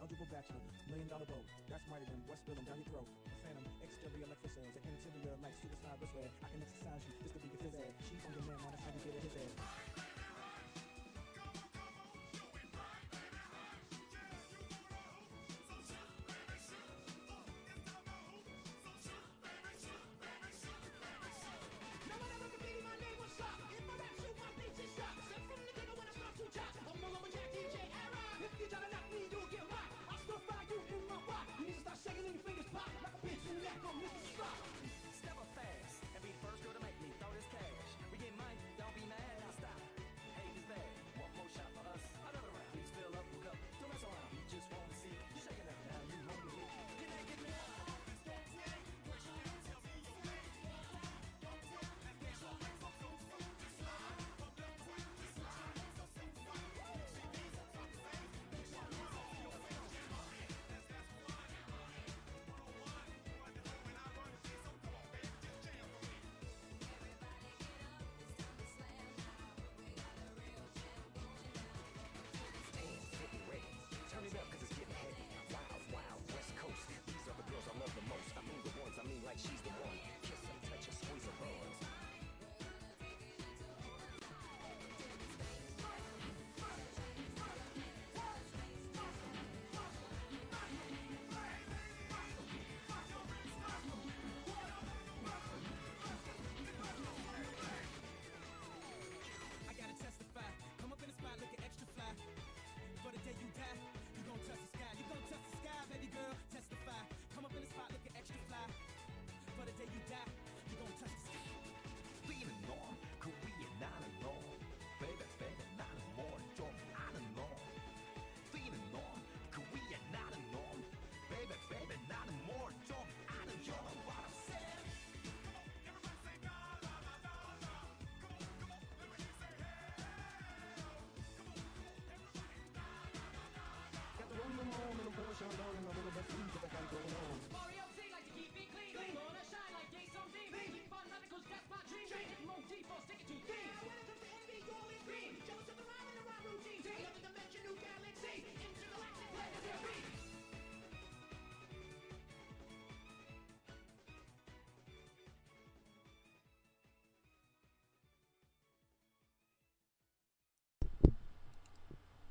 eligible bachelor, $1 million boat. That's mighty than what's spilling down your throat. A phantom, exterior like fish eggs, an interior like suicide wristwear. I can exercise you, this could be your phys ed. She's on your man, now that's how you get it his head.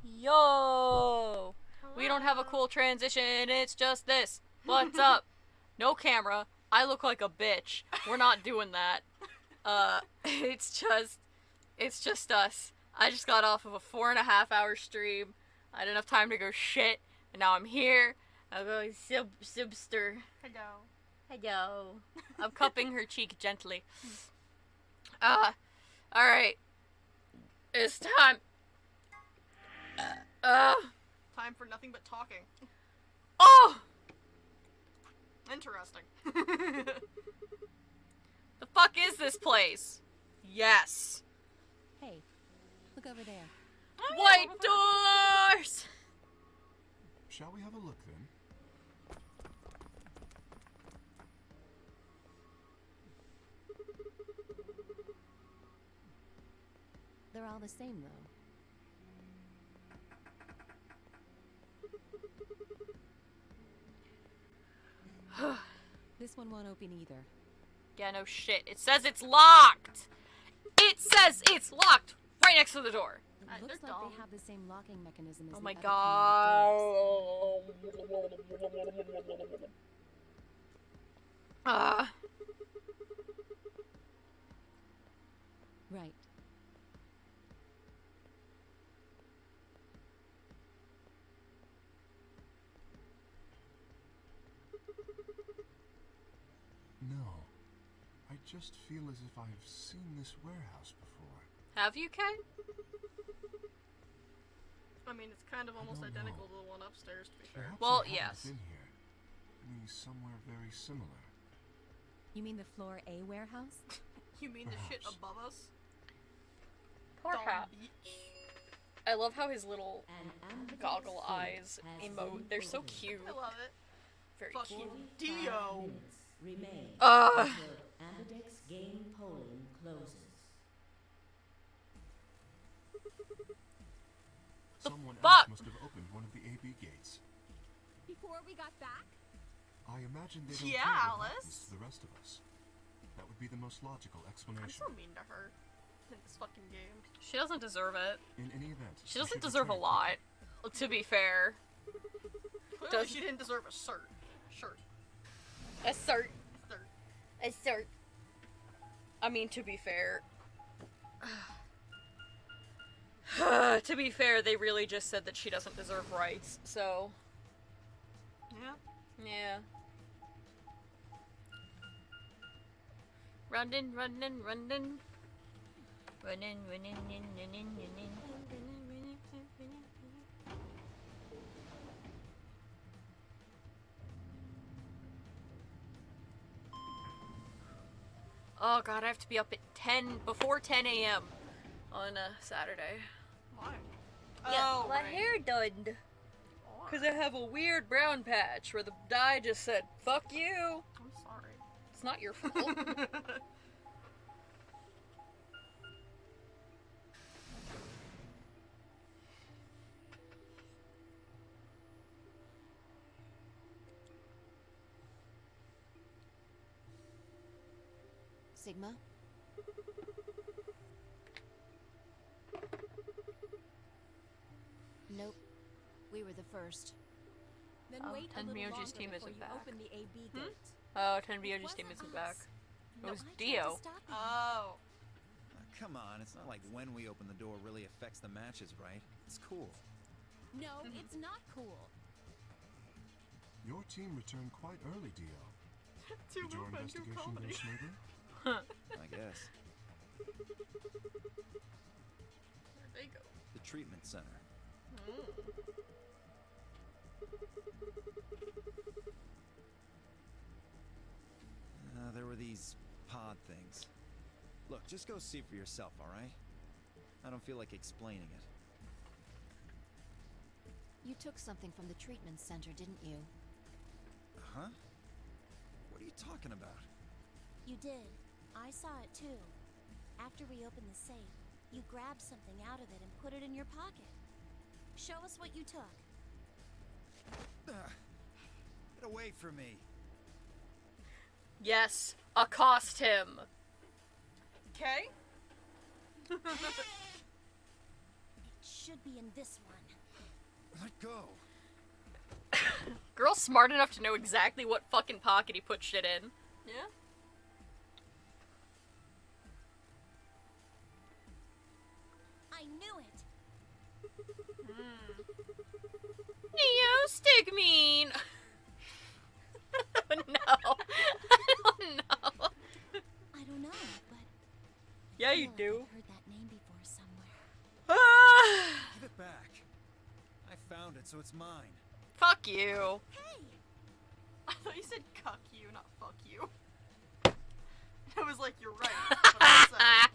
Yo! We don't have a cool transition, it's just this. What's up? No camera. I look like a bitch. We're not doing that. It's just us. I just got off of a 4.5-hour stream. I had enough time to go shit, and now I'm here. I'm going subster. Hello. Hello. I'm cupping her cheek gently. Alright. It's time. Time for nothing but talking. Oh! Interesting. The fuck is this place? Yes. Hey, look over there. White doors! Shall we have a look then? They're all the same, though. This one won't open either. Yeah, no shit. It says it's locked! It says it's locked! Right next to the door. It looks like they have the same locking mechanism as Oh the my other god. Right. No. I just feel as if I've seen this warehouse before. Have you, Ken? I mean, it's kind of almost don't identical know. to the one upstairs, to be fair. Perhaps Well, I haven't yes. been here. Maybe somewhere very similar. You mean the floor A warehouse? You mean the shit Perhaps. above us? Poor Dumb Hap. bitch. I love how his little An goggle eyes emote. They're so cute. I love it. Very Fucking cute. Dio. Remain Uh. until Ambidex game polling closes. Someone fuck? else must have opened one of the AB gates. before we got back? I imagine they don't Yeah, care what Alice. happens to the rest of us. That would be the most logical I'm explanation. so mean to her in this fucking game. She doesn't deserve it. In any event, She you doesn't should deserve a return lot, to be fair. Clearly, she didn't deserve a shirt. Shirt. Assert. Shirt. Assert. I mean, to be fair. To be fair, they really just said that she doesn't deserve rights, so. Yeah. Yeah. Running, running, running. Running, running, running, running, running. Oh god, I have to be up at 10, before 10 a.m. on a Saturday. Why? Yeah, my right. hair done. Because I have a weird brown patch where the dye just said, fuck you. I'm sorry. It's not your fault. Sigma? Nope. We were the first. Then Oh, wait a Ten little Mioji's longer team before isn't you back. open the AB gate. Oh, Tenbioji's It team wasn't isn't back. us. It was I tried to Dio. stop you. Oh. Come on, it's not like when we open the door really affects the matches, right? It's cool. No, it's not cool. Your team returned quite early, Dio. Two Did your movement, two investigation go comedy. smoothly? I guess. Where'd they go? The treatment center. There were these pod things. Look, just go see for yourself, alright? I don't feel like explaining it. You took something from the treatment center, didn't you? Huh? What are you talking about? You did. I saw it too. After we opened the safe, you grabbed something out of it and put it in your pocket. Show us what you took. Get away from me. Yes, accost him. Okay. It should be in this one. Let go. Girl's smart enough to know exactly what fucking pocket he put shit in. Yeah. I knew it. Neo Stigmine! No. I don't know. I don't know, but Yeah, I you feel like do. I've heard that name before somewhere. Ah, Give it back. I found it, so it's mine. fuck you. Hey! I thought you said cuck you, not fuck you. I was like, you're right. That's what I said.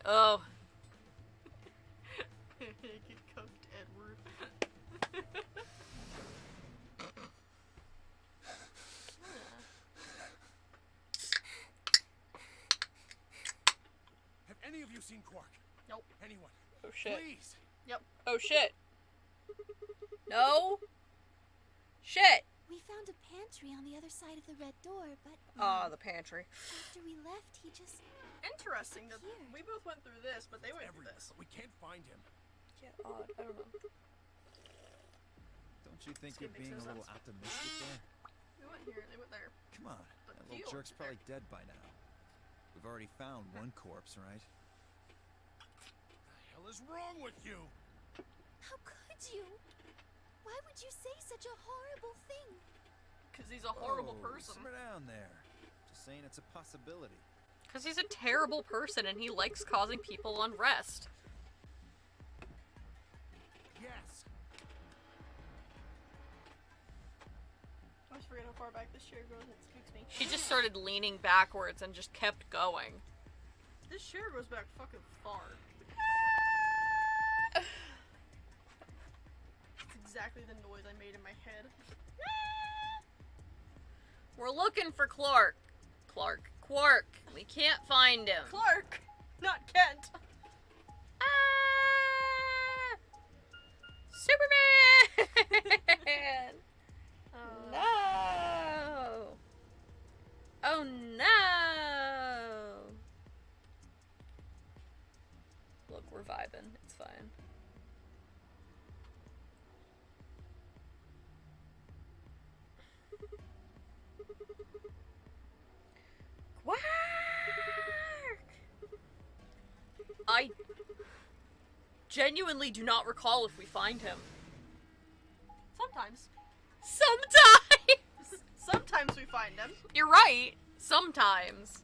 Oh. Get cooked, Edward. Have any of you seen Quark? Nope. Anyone? Oh shit. Please. Yep. Oh shit. No. Shit. We found a pantry on the other side of the red door, but Ah, the pantry. after we left, he just... Interesting that Here. we both went through this, but they went through Everywhere. this. We can't find him. Yeah, odd. I don't know. Don't you think This you're game makes being no a little sense. optimistic there? They went here, they went there. Come on. But That Theo little jerk's went there. probably dead by now. We've already found one corpse, right? The hell is wrong with you? How could you? Why would you say such a horrible thing? Because he's a horrible Whoa, person. Simmer down there. Just saying it's a possibility. Because he's a terrible person and he likes causing people unrest. Yes. I always forget how far back this chair goes and it spooks me. She just started leaning backwards and just kept going. This chair goes back fucking far. It's exactly the noise I made in my head. We're looking for Quark. Quark. We can't find him. Clark! Not Kent! Ah! Superman! no! Oh no! Look, we're vibing. It's fine. Quark! I genuinely do not recall if we find him. Sometimes. Sometimes! Sometimes we find him. You're right. Sometimes.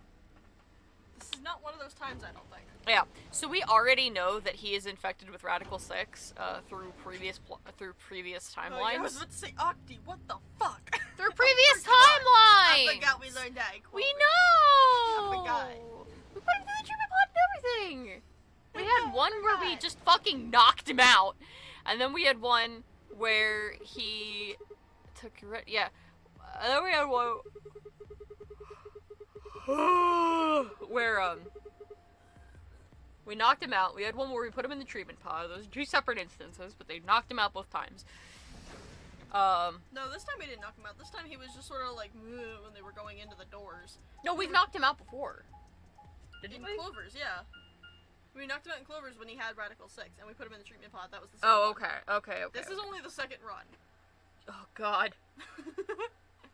This is not one of those times, I don't think. Yeah. So we already know that he is infected with Radical 6 through previous timelines. Oh, yeah, I was about to say, Octi, what the fuck? Through previous I timeline. forgot we learned that. We know. I forgot. We put him through the treatment pod and everything. We had one where we just fucking knocked him out, and then we had one where he took yeah. And then we had one where we knocked him out. We had one where we put him in the treatment pod. Those are two separate instances, but they knocked him out both times. No, this time we didn't knock him out. This time he was just sort of like when they were going into the doors. No, we've knocked him out before. In Clovers, yeah. We knocked him out in Clovers when he had Radical 6, and we put him in the treatment pod. That was the second Oh, one. okay. This is only the second run. Oh, God.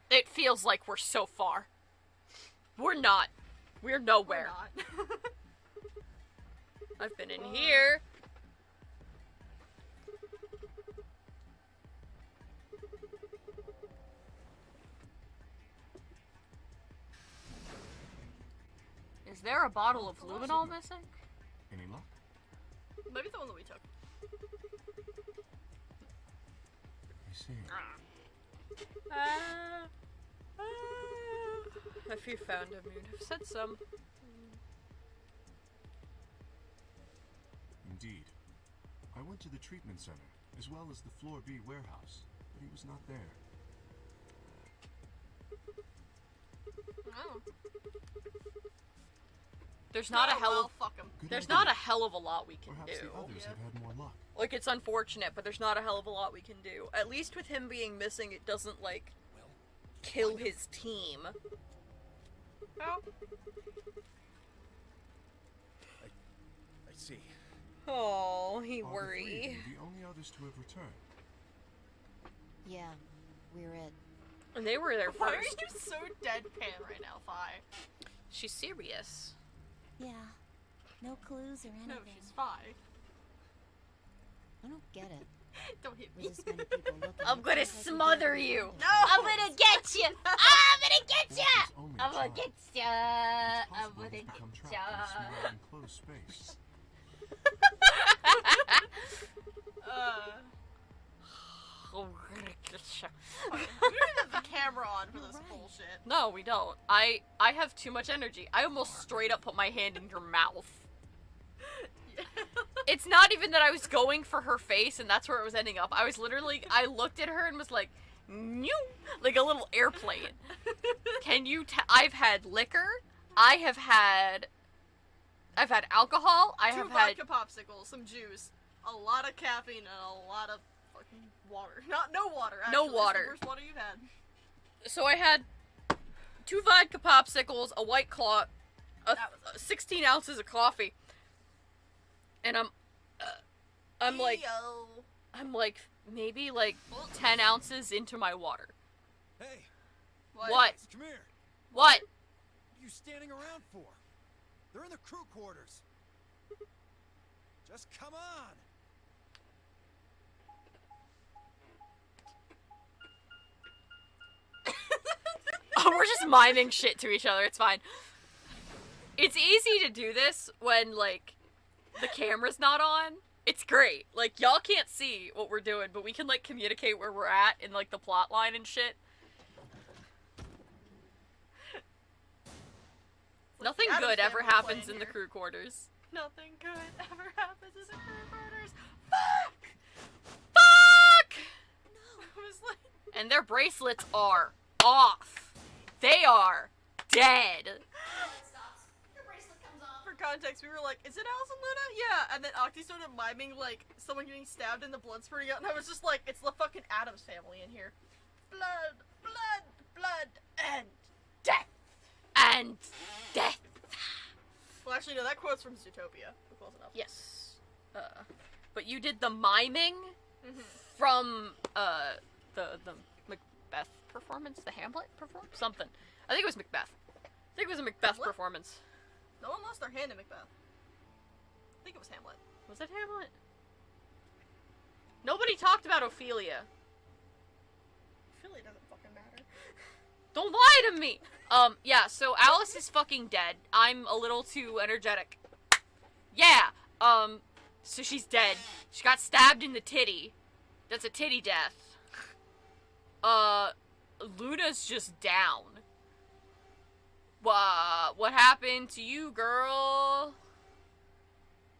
It feels like we're so far. We're not. We're nowhere. We're not. I've been in here. Is there a bottle of luminol missing? Any luck? Maybe the one that we took. I see. If you found him, you'd have said some. Indeed. I went to the treatment center, as well as the Floor B warehouse, but he was not there. Oh. There's not a hell of fuck him. Good there's idea. not a hell of a lot we can Perhaps do. the others have had more luck. Like, it's unfortunate, but there's not a hell of a lot we can do. At least with him being missing, it doesn't, like, kill his team. Oh. I see. Oh, he Are the three of worry. you the only others to have returned? Yeah, we're it. And they were there Why are first. you so deadpan right now, Fi? She's serious. Yeah. No clues or anything. No, she's Fi. I don't get it. Don't hit With me. this many people looking, I'm it gonna feels like we smother did it you. before. No! I'm gonna get you. I'm gonna get Wolf ya. is only a I'm gonna child. get ya. It's I'm possible gonna he's become get trapped ya. in a small enclosed space. I'm gonna get ya. We don't have the camera on for this You're right. bullshit. No, we don't. I have too much energy. I almost straight up put my hand in your mouth. It's not even that I was going for her face and that's where it was ending up. I was literally, I looked at her and was like, "New," like a little airplane. Can you I've had liquor. I've had alcohol. I Two have had vodka popsicles, some juice, a lot of caffeine, and a lot of fucking water. No water, actually. No It's the water. worst water you've had. So I had 2 vodka popsicles, a White Claw, That was 16 ounces of coffee, and I'm like maybe like 10 ounces into my water. Hey, What? come here. What? What are you standing around for? They're in the crew quarters. Just come on. Oh, we're just miming shit to each other. It's fine. It's easy to do this when, like, the camera's not on. It's great. Like, y'all can't see what we're doing, but we can, like, communicate where we're at in, like, the plot line and shit. Nothing Addams good ever Family happens playing in the here. crew quarters. Nothing good ever happens in the crew quarters. Fuck! Fuck! I was like, And their bracelets are off. They are dead. for context, we were like, is it Alice and Luna? Yeah. And then Octi started miming, like, someone getting stabbed and the blood spurting out, and I was just like, it's the fucking Addams Family in here. Blood, blood. blood, and death. And death. Well, actually, no, that quote's from Zootopia. We're close enough. Yes. But you did the miming Mm-hmm. from the Macbeth performance, the Hamlet performance, something. I think it was Macbeth. I think it was a Macbeth What? performance. No one lost their hand in Macbeth. I think it was Hamlet. Was it Hamlet? Nobody talked about Ophelia. I feel like it doesn't fucking matter. Don't lie to me! Yeah, so Alice is fucking dead. I'm a little too energetic. Yeah, so she's dead. She got stabbed in the titty. That's a titty death. Luna's just down. What happened to you, girl?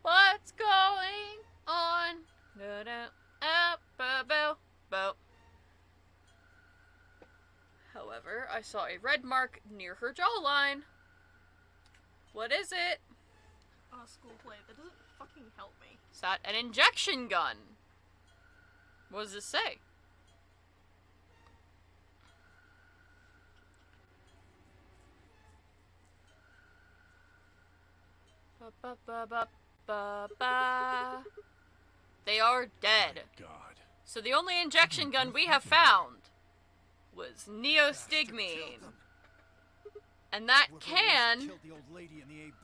What's going on? However, I saw a red mark near her jawline. What is it? School play. That doesn't fucking help me. Is that an injection gun? What does this say? Ba-ba-ba-ba-ba-ba. They are dead. God. So the only injection gun we have found was neostigmine. And that can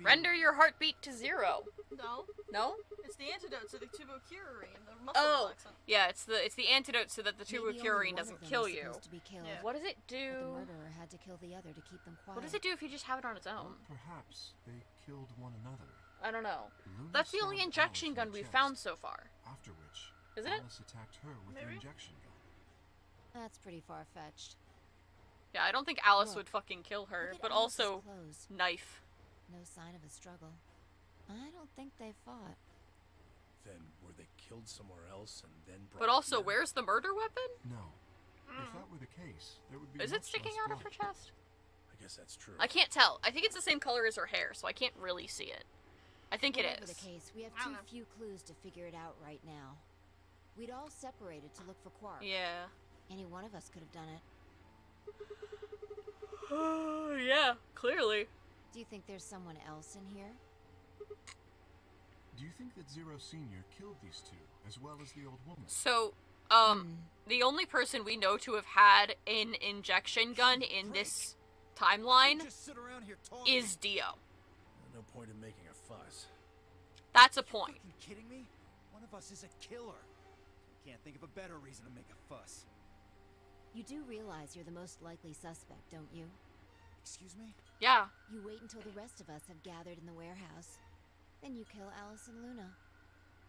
render your heartbeat to 0. No, No? it's the antidote to the tubocurarine, the muscle relaxant. Yeah, it's the antidote so that the Maybe only tubocurarine one doesn't of them kill was you. supposed to be killed, Yeah. What does it but the do? murderer had to kill the other to keep them quiet. What does it do if you just have it on its Or own? perhaps they killed one another. I don't know. Luna That's the only stabbed injection Alice in gun the we've chest, found so far. After which, Isn't it? Alice attacked her with Maybe. the injection gun. That's pretty far-fetched. Yeah, I don't think Alice Look. would fucking kill her, Look at but Alice's also clothes. knife. No sign of a struggle. I don't think they fought. Then were they killed somewhere else and then brought But also, here? where's the murder weapon? No. If that were the case, there would be Is it much sticking less out of her blood. chest? I guess that's true. I can't tell. I think it's the same color as her hair, so I can't really see it. I think it Whatever is. the case, we have I don't too know. few clues to figure it out right now. We'd all separated to look for Quark. Yeah. Any one of us could have done it. Yeah, clearly. Do you think there's someone else in here? Do you think that Zero Senior killed these two, as well as the old woman? So, the only person we know to have had an injection gun in this timeline Just sit around here talking. is Dio. No point in making a fuss. That's a point. Fucking kidding me? One of us is a killer. Can't think of a better reason to make a fuss. You do realize you're the most likely suspect, don't you? Excuse me? Yeah. You wait until the rest of us have gathered in the warehouse. Then you kill Alice and Luna.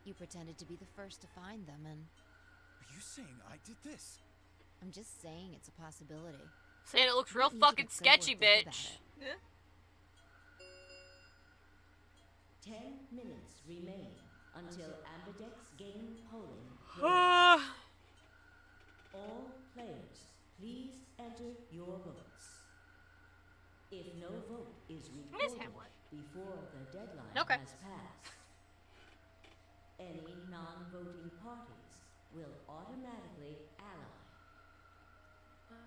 You pretended to be the first to find them, and Are you saying I did this? I'm just saying it's a possibility. Saying it looks real You fucking should get sketchy, good work bitch. about it. Yeah. 10 minutes remain until Ambidex game polling closes. Ah. All players, please enter your votes. If no vote is is recorded Hamlet? before the deadline Okay. has passed, any non-voting parties will automatically ally.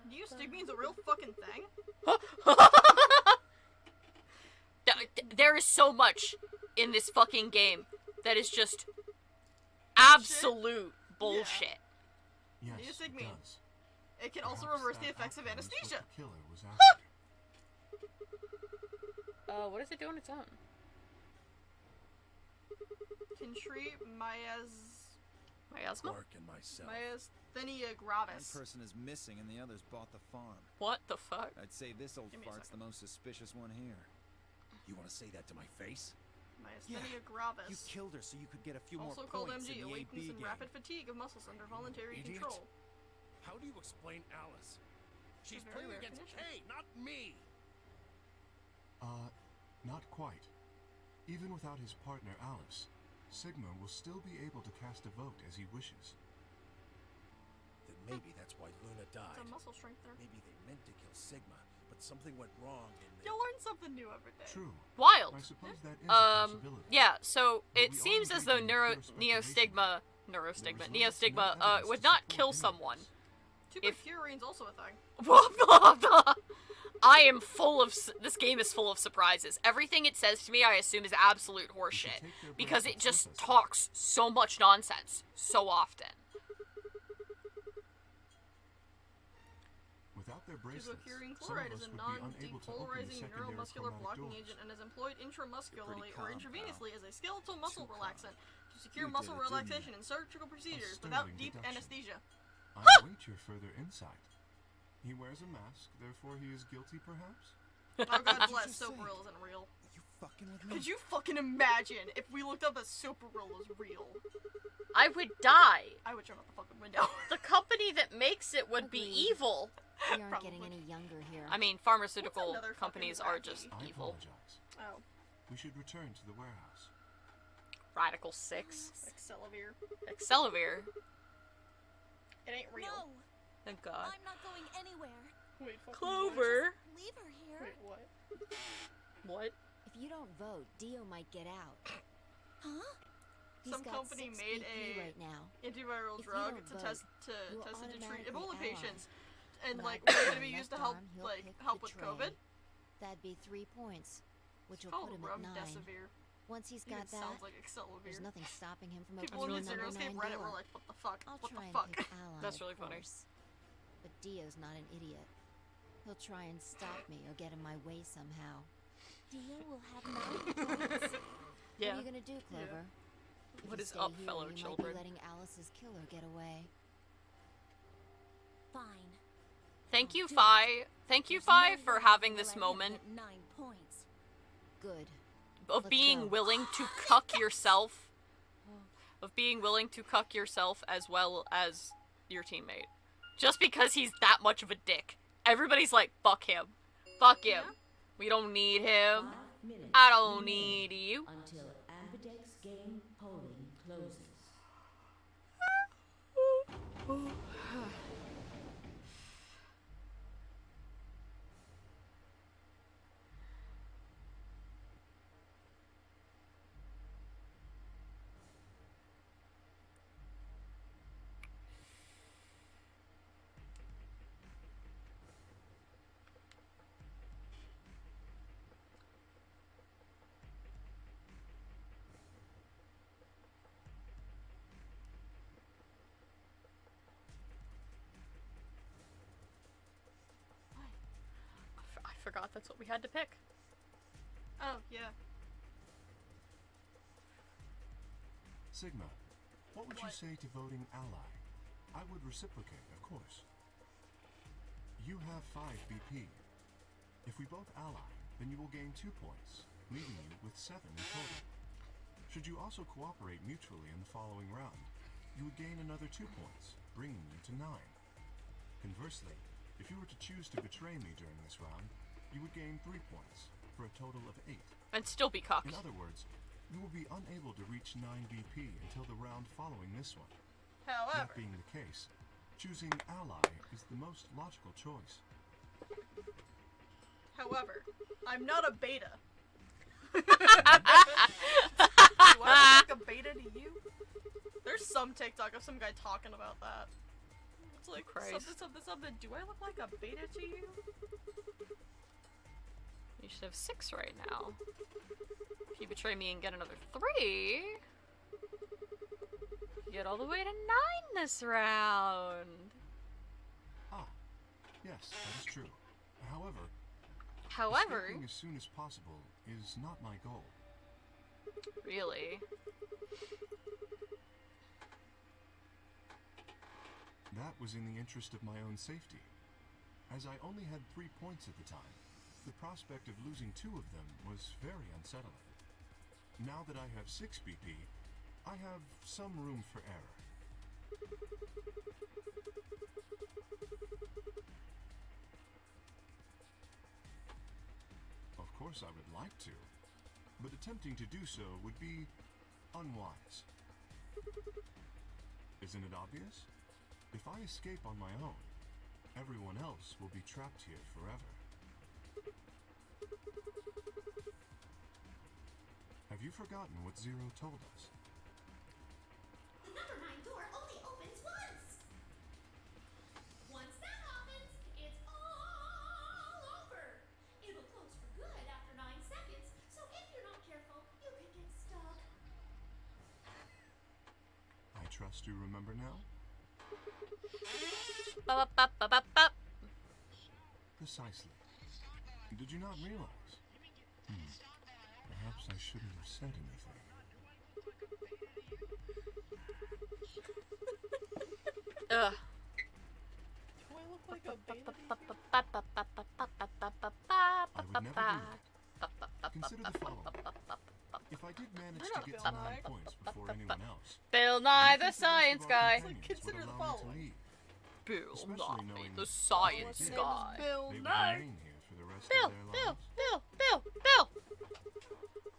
Neostigmine's a real fucking thing? There is so much in this fucking game that is just absolute bullshit. Yes, it Neostigmine. does. It can also Perhaps reverse that the effects of outcome is what anesthesia. the killer was after. What does it do on its own? Can treat Miasma? Mark and myself. myasthenia One gravis. person is missing and the others bought the farm. What the fuck? I'd say this old Give me a fart's the second. most suspicious one here. You want to say that to my face? Myasthenia You gravis. killed her so you could get a few Also more called points MG, in the awakens AB in game. rapid fatigue of muscles under voluntary Idiot. control. How do you explain Alice? She's very playing rare against condition. Kay, not me! Not quite. Even without his partner Alice, Sigma will still be able to cast a vote as he wishes. Then maybe that's why Luna It's died. a muscle strength there. Maybe they meant to kill Sigma, but something went wrong and they... You'll learn something new every day. True. Wild. I suppose that is a possibility. Yeah, so But it we seems are as though engaging in pure speculation. Neostigma There is no would evidence not to kill support any of someone. this. Too bad Curine's also a thing. I am full of. This game is full of surprises. Everything it says to me, I assume is absolute horseshit because it just talks so much nonsense so often. Without their bracelets, Curiene some chloride of is us a would be unable to open the non-depolarizing secondary neuromuscular chromatic blocking doors. agent and is employed intramuscularly or calm, intravenously pal. as a skeletal muscle Too calm. relaxant to secure You muscle did it, didn't relaxation you? in surgical procedures A without sterling deep deduction. anesthesia. I await your further insight. He wears a mask, therefore he is guilty, perhaps? Oh, God What'd you bless, just say? Soperil isn't real. You fucking with me? Could you fucking imagine if we looked up that Soperil was real? I would die. I would jump out the fucking window. The company that makes it would be Agreed. evil. We aren't getting Probably. any younger here. I mean, pharmaceutical What's another companies fucking are wacky- just I evil. apologize. Oh, We should return to the warehouse. Radical 6. Excelavir. Excelavir. It ain't real. No, Thank God. I'm not going anywhere. Wait, fucking Clover. Leave her here. Wait, what? What? If you don't vote, Dio might get out. Huh? He's Some got company 6 made BP a right now. antiviral If you drug don't to vote, test to you'll test it to treat automatically Ebola ally. patients, and When like I was put it gonna my be used to left help arm, he'll like pick help the with tray. COVID? That'd be 3 points, which will Oh, put him at 9. remdesivir. Once he's Even got that, sounds like there's Excelavir. nothing stopping him from People opening in the number Zero 9 Reddit door. were like, "What the fuck? I'll What try the and fuck?" pick ally, That's of really funny. course. But Dio's not an idiot. He'll try and stop me or get in my way somehow. Dio will have 9 points. What are you gonna do, Clover? If What you is stay up, here, fellow you children? might be letting Alice's killer get away. Fine. Thank you, Do Fi. Thank you, There's Fi, no for way having I'm this gonna let him moment get 9 points. Good. of Let's being go. willing to cuck yourself. Of being willing to cuck yourself as well as your teammate. Just because he's that much of a dick. Everybody's like, fuck him. Fuck him. Yeah. We don't need him. 5 minutes I don't remain need you. until Ambidex game polling closes. I forgot that's what we had to pick. Oh yeah. Sigma, what would you What? say to voting ally? I would reciprocate, of course. You have 5 BP. If we both ally, then you will gain 2 points, leaving you with 7 in total. Should you also cooperate mutually in the following round, you would gain another 2 points, bringing you to 9. Conversely, if you were to choose to betray me during this round, you would gain 3 points, for a total of 8. And still be cucked. In other words, you will be unable to reach 9 BP until the round following this one. However, That being the case, choosing ally is the most logical choice. I'm not a beta. Do I look like a beta to you? There's some TikTok of some guy talking about that. It's like Christ. something. Do I look like a beta to you? You should have 6 right now. If you betray me and get another 3, you get all the way to 9 this round. Ah, yes, that is true. However, However, escaping as soon as possible is not my goal. really, That was in the interest of my own safety. As I only had 3 points at the time, the prospect of losing 2 of them was very unsettling. Now that I have 6 BP, I have some room for error. Of course I would like to, but attempting to do so would be unwise. Isn't it obvious? If I escape on my own, everyone else will be trapped here forever. Have you forgotten what Zero told us? The number 9 door only opens once! One trust you remember now? Ba-ba-ba-ba-ba-ba. Precisely. Did you not realize? Perhaps I shouldn't have said anything. Ugh. Do I look like a beta? I would never do that. Consider the following. If I did manage to get to 9 points before anyone else, Bill Nye the the rest Science of our Guy. companions Consider would the allow me to following. leave. Bill Especially Nye knowing the that Science What's his name Guy. is Bill They would Nye. remain here for the rest Bill, of their Bill, lives. Bill.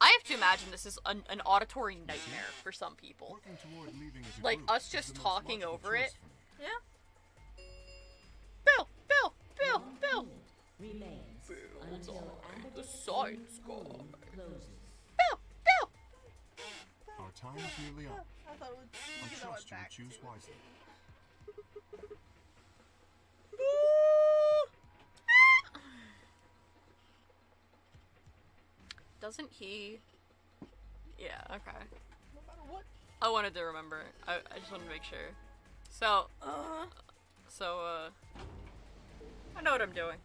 I have to imagine this is an auditory nightmare for some people. Working toward leaving as a Like, group us is just the most talking logical over choice it. for me. Yeah. Bill. One unit remains Bill until Nye, Amberdex the Game Science polling Guy. closes. Bill. Our time is nearly up. I thought it would. I You know, trust you back would choose to it. wisely. Doesn't he? Yeah, okay. No matter what. I wanted to remember. I just wanted to make sure. So, I know what I'm doing.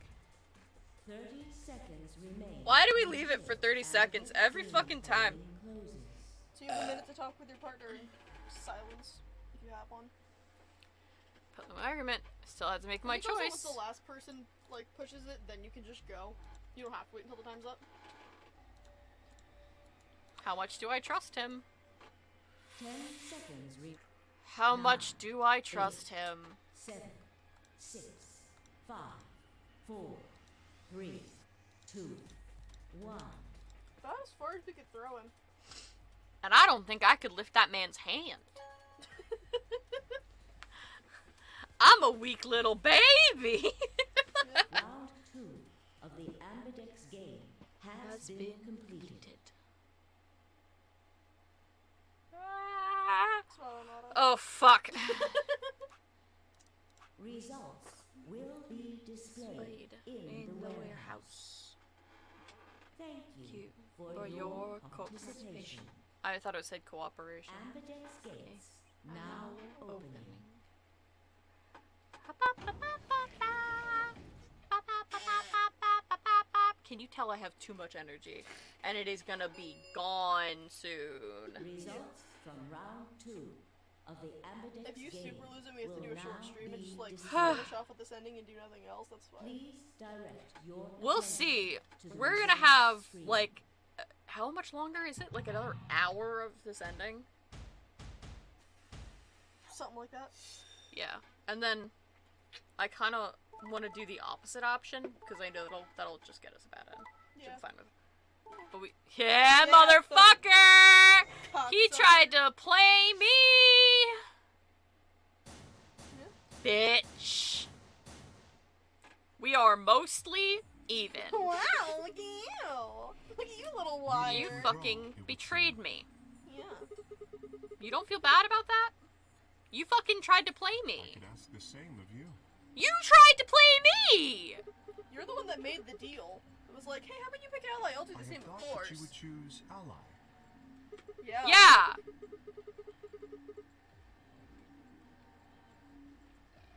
30 seconds remain. Why do we leave it for 30 seconds every Amberdex fucking Game time? polling closes. So you have a minute to talk with your partner in silence, if you have one. Put my argument. Still have to make my I think also choice. Once the last person like pushes it, then you can just go. You don't have to wait until the time's up. How much do I trust him? 10 seconds How much do I trust him? 7, 6, 5, 4, 3, 2, 1. About as far as we could throw him. And I don't think I could lift that man's hand. I'm a weak little baby. Round 2 of the Amberdex game has been completed. Oh, fuck. Results will be displayed in the warehouse. Thank you for your participation. I thought it said cooperation. Amberdex gates now opening. Can you tell I have too much energy? And it is gonna be gone soon. Results from round 2 of the Amberdex If you game super lose him, we have to do a short will stream and now just be like displayed. finish off with this ending and do nothing else. That's fine. Please direct your We'll attention see. to the We're gonna results have, screen. like, how much longer is it? Like another hour of this ending? Something like that. Yeah. And then I kind of want to do the opposite option because I know that'll just get us a bad end. Which Yeah. I'm fine with. But yeah, Yeah, motherfucker! He Cocksucker. tried to play me! Bitch. We are mostly even. Wow, look at you! Look at you, little liar! You fucking betrayed me. Yeah. You don't feel bad about that? You fucking tried to play I me. could ask the same of you. You tried to play me! You're the one that made the deal. It was like, hey, how about you pick Ally? I'll do I the same had with thought that you Force. would choose ally. Yeah. Yeah!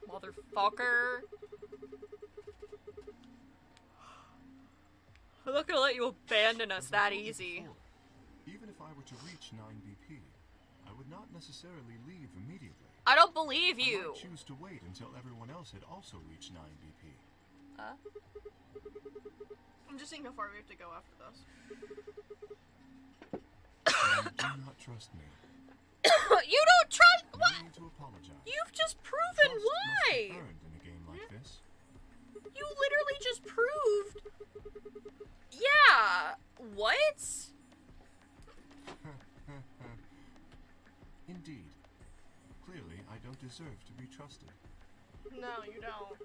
Motherfucker. I'm not gonna let you abandon us As that I told you easy. before, even if I were to reach 9 BP, I would not necessarily leave immediately. I don't believe I you. might choose to wait until everyone else had also reached 9 BP. I'm just seeing how far we have to go after this. You do not trust me. You don't trust. No What? need to apologize. You've just Trust proven must be why. earned in a game like this. You literally just proved. Yeah. What? Indeed. Clearly, I don't deserve to be trusted. No, you don't.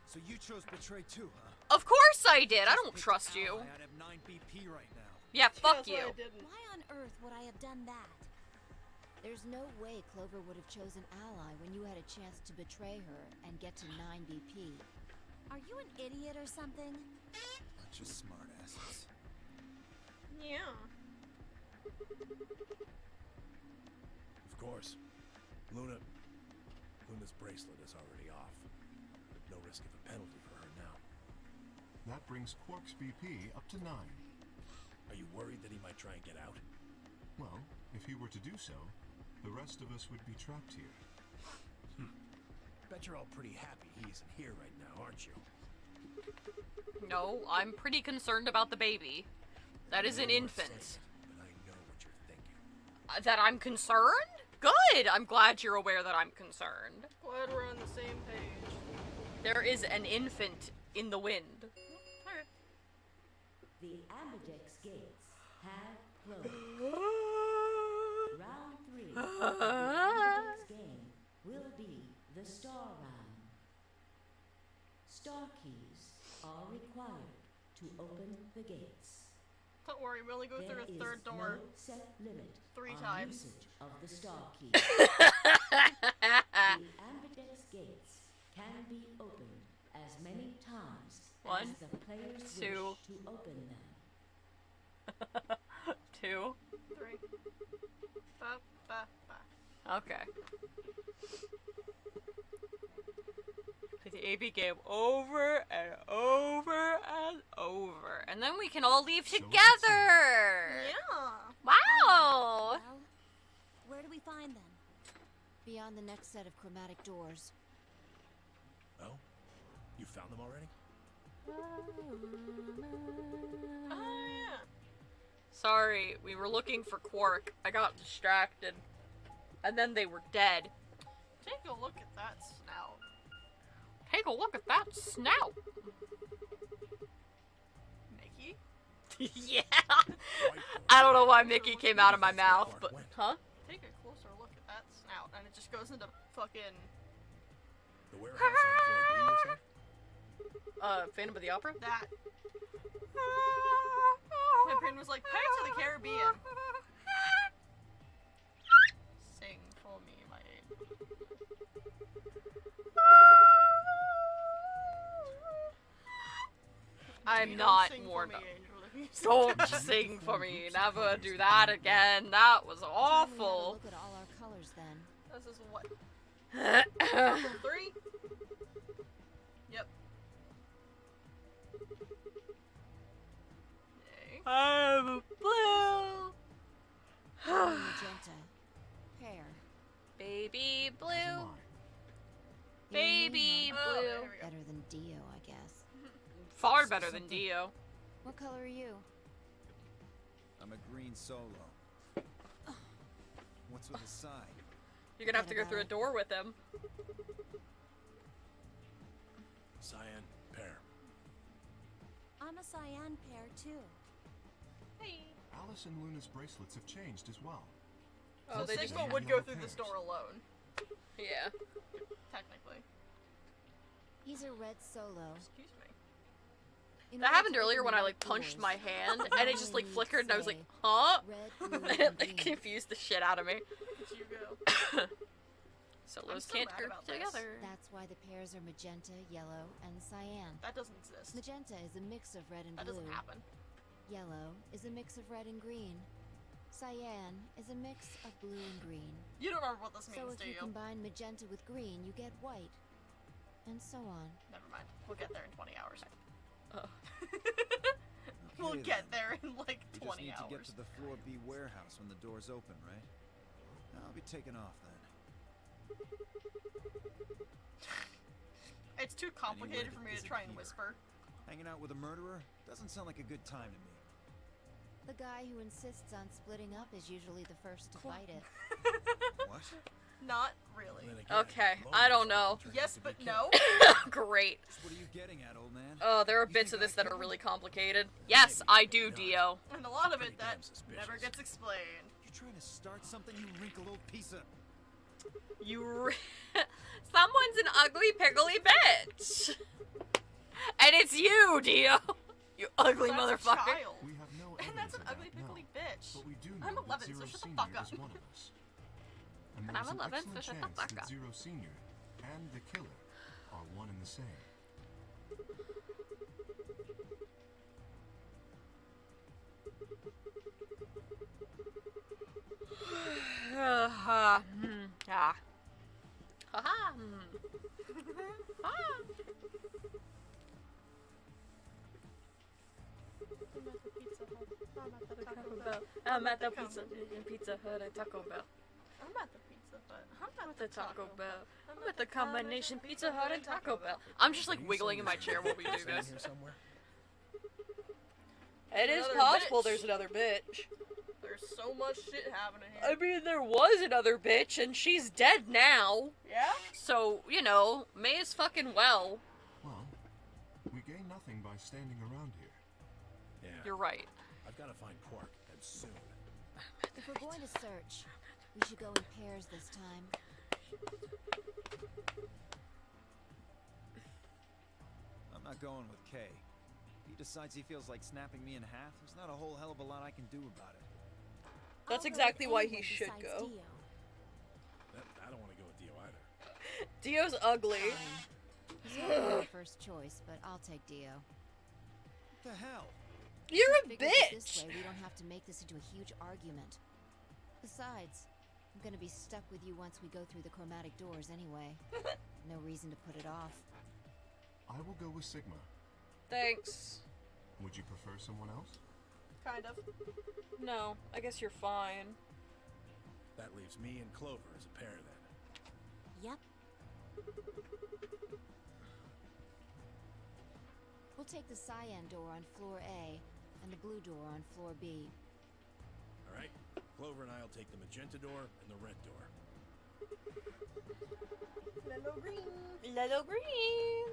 So you chose betray too, huh? Of course I did. I don't Picked trust you. ally, I'd have 9 BP right now. Yeah, fuck That's why you. I didn't. Why on earth would I have done that? There's no way Clover would have chosen Ally when you had a chance to betray her and get to 9 BP. Are you an idiot or something? Bunch of smartasses. Yeah. Of course. Luna's bracelet is already off. No risk of a penalty for her now. That brings Quark's BP up to 9. Are you worried that he might try and get out? Well, if he were to do so, the rest of us would be trapped here. Bet you're all pretty happy he isn't here right now, aren't you? No, I'm pretty concerned about the baby. That is an infant. But I know what you're thinking. That I'm concerned? Good! I'm glad you're aware that I'm concerned. Glad we're on the same page. There is an infant in the wind. Alright. The ambidex gates have closed. Round 3 of the ambidex game will be the star round. Star keys are required to open the gates. Don't worry, we only go There through a is third door. no set limit 3 on times. usage of the star key. The ambidex gates can be opened as many times One, as the players two. wish to open them. 2. 3. Ba, ba, ba. Okay. Play the AB game over and over and over. And then we can all leave So together! Yeah. Wow! Well, where do we find them? Beyond the next set of chromatic doors. Oh? You found them already? Oh, yeah. Sorry, we were looking for Quark. I got distracted. And then they were dead. Take a look at that snout. Take a look at that snout! Mickey? Yeah! I don't know why Mickey came out of my mouth, but... Huh? Take a closer look at that snout, and it just goes into fucking... The warehouse on floor B, you said? Phantom of the Opera? that. My brain was like, Pirates of the Caribbean. Sing for me, my angel. I'm You not don't sing for warned me, up. angel, if you sing Don't sing for me. Never do that again. That was Time we had a awful. look at all our colors then. This is what? Purple 3? Yep. Yay. I'm blue. Magenta. Pear. Baby As am blue. I. Baby Oh, blue. there we go. Better than Dio, I guess. Far better than Dio. What color are you? I'm a green solo. What's with the sign? You're gonna have to go through a door with him. Cyan, pear. I'm a cyan pair too. Hey. Alice and Luna's bracelets have changed as well. Oh, So they just Sigma went would yellow go through this pairs. door alone, Yeah. technically. He's a red solo. Excuse me. In That order happened to earlier open when the I like red punched doors, my hand you and it just like only need flickered and I was say like, huh? red, blue, It and like green. confused the shit out of me. Look at you go. Solos so can't mad group about this. together. That's why the pairs are magenta, yellow, and cyan. That doesn't exist. Magenta is a mix of red and That blue. doesn't happen. Yellow is a mix of red and green. Cyan is a mix of blue and green. You don't remember what this So means, if do you you? combine magenta with green, you get white. And so on. Never mind. We'll get there in 20 hours. Oh. We'll Okay, get then. there in like We 20 just need hours. to get to the floor B warehouse when the doors open, right? I'll be taking off then. It's too complicated Anywhere for that me to isn't try and here. whisper. Hanging out with a murderer doesn't sound like a good time to me. The guy who insists on splitting up is usually the first to fight it. What? Not really. Then again, Okay, Logan's I don't know. turned out Yes, to be but killed. no. Great. What are you getting at, old man? Oh, there are You bits think of this I that are killed really him? complicated. Yes, I do, Dio. And a lot of Pretty it that damn suspicious. never gets explained. You're trying to start something, you wrinkled old piece of... Someone's an ugly pickly bitch. And it's you, Dio. You ugly That's a motherfucker. child. We have no And that's an evidence of ugly that now, pickly bitch. but we do know I'm that 11, so Zero shut the Senior fuck up. is one of us. And And I'm there's an 11, so excellent shut the chance fuck that up. Zero Senior and the killer are one and the same. Ah. Haha. I'm at the Pizza Hut and Taco Bell. I'm at the Pizza Hut. I'm At the Taco Bell. I'm at the combination Pizza Hut and Taco Bell. I'm just like wiggling in my chair while we do this. Here somewhere? It is Another possible bitch. there's another bitch. There's so much shit happening I here. mean, there was another bitch, and she's dead now. Yeah? So, you know, may as fucking well. Well, we gain nothing by standing around here. Yeah. You're right. I've got to find Quark, and soon. If we're going to search, we should go in pairs this time. I'm not going with Kay. If he decides he feels like snapping me in half, there's not a whole hell of a lot I can do about it. That's I'll go exactly with why anyone he should besides go. Dio. I don't want to go with Dio either. Dio's ugly. He's not my first choice, but I'll take Dio. What the hell? You're a Figures that This bitch! way, we don't have to make this into a huge argument. Besides, I'm gonna be stuck with you once we go through the chromatic doors anyway. No reason to put it off. I will go with Sigma. Thanks. Would you prefer someone else? Kind of. No, I guess you're fine. That leaves me and Clover as a pair then. Yep. We'll take the cyan door on floor A and the blue door on floor B. All right? Clover and I'll take the magenta door and the red door. Hello, green. Lilo Green!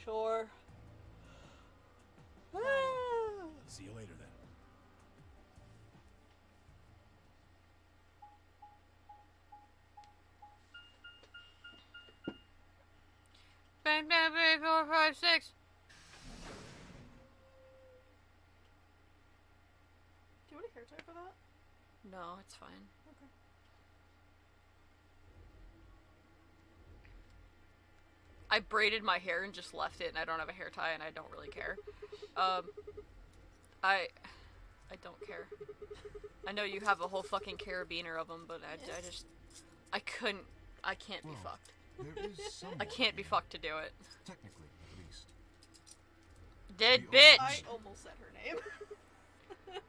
Sure. See you later then. Bang, bang, bang, 4, 5, 6. Do you want a hair tie for that? No, it's fine. Okay. I braided my hair and just left it, and I don't have a hair tie, and I don't really care. I don't care. I know you have a whole fucking carabiner of them, but I can't be Well, fucked. There is someone I can't be here. fucked to do it. Technically, at least. Dead The bitch! I almost said her name.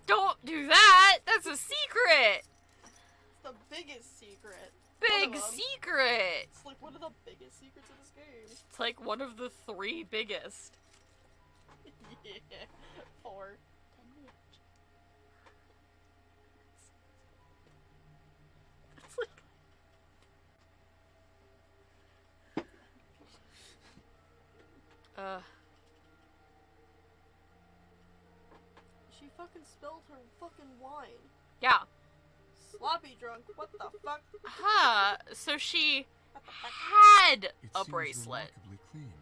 Don't do that! That's a secret! It's the biggest secret. Big One of 'em. secret! It's like one of the biggest secrets of this game. It's like one of the 3 biggest. Yeah. 4. It's like... She fucking spilled her fucking wine. Yeah. Sloppy drunk. What the fuck? Huh. So she What the fuck? had It a seems bracelet. remarkably clean.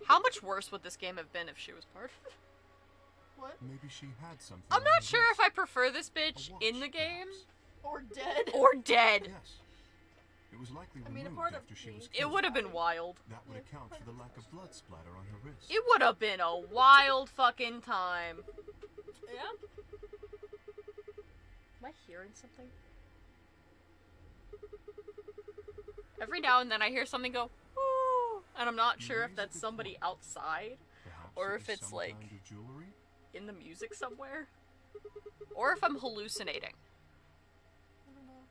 How much worse would this game have been if she was part of it? What? Maybe she had something. I'm on not her sure if wrist. I prefer this A bitch watch, in the game perhaps. Or dead? or dead. Yes. It was likely I mean, a removed part of after she me- was It killed. would have been wild. That would account for the lack of blood splatter on her wrist. It would have been a wild fucking time. Yeah? Am I hearing something? Every now and then I hear something go, "Ooh," and I'm not sure if that's somebody outside Perhaps or it if was it's some like kind of jewelry. in the music somewhere, or if I'm hallucinating. I don't know.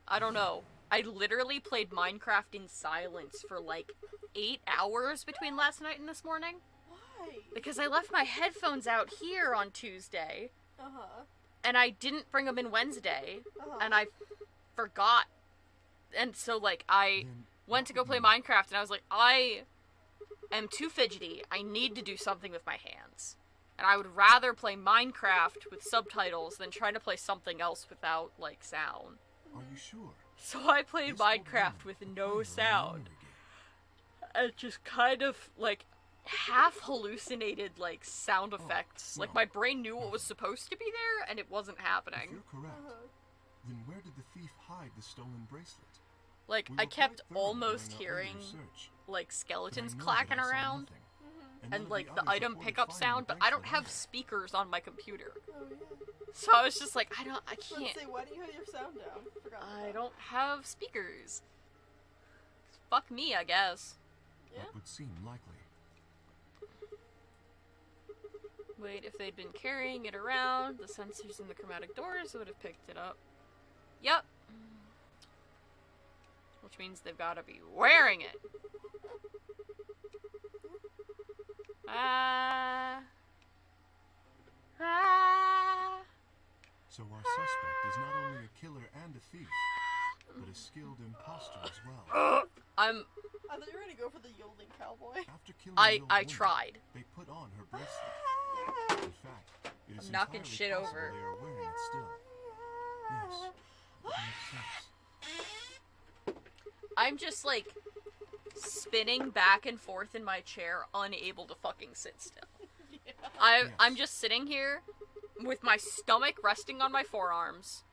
I don't know. I literally played Minecraft in silence for like 8 hours between last night and this morning Why? because I left my headphones out here on Tuesday Uh-huh. and I didn't bring them in Wednesday Uh-huh. and I forgot. And so like I Then went to what go play would you- Minecraft and I was like, I am too fidgety. I need to do something with my hands. And I would rather play Minecraft with subtitles than try to play something else without like sound. Are you sure? So I played This old Minecraft woman with would no play her sound. memory game. And just kind of like half hallucinated like sound effects. Like no. my brain knew what was supposed to be there and it wasn't If happening. you're correct, Uh-huh. then where did the thief hide the stolen bracelet? Like, We I were kept quite thorough almost during our earlier hearing, search, like, but I skeletons know clacking that I saw around, nothing, and none and, of like, the others item reported pickup finding sound, the but I don't bracelet have either. speakers on my computer. Oh yeah. So I was just like, I Let's can't. say, why do you have your sound down? Forgot about I that. don't have speakers. Fuck me, I guess. Yeah. That would seem likely. Wait, if they'd been carrying it around, the sensors in the chromatic doors would have picked it up. Yep. Which means they've got to be wearing it. So our suspect is not only a killer and a thief, but a skilled imposter as well. I'm. I thought you were gonna go for the yielding cowboy. After killing the old I woman, tried. they put on her bracelet. In fact, it is I'm knocking entirely shit possible over. they are wearing it still. Yes, it makes sense. I'm just like spinning back and forth in my chair, unable to fucking sit still. I'm just sitting here with my stomach resting on my forearms,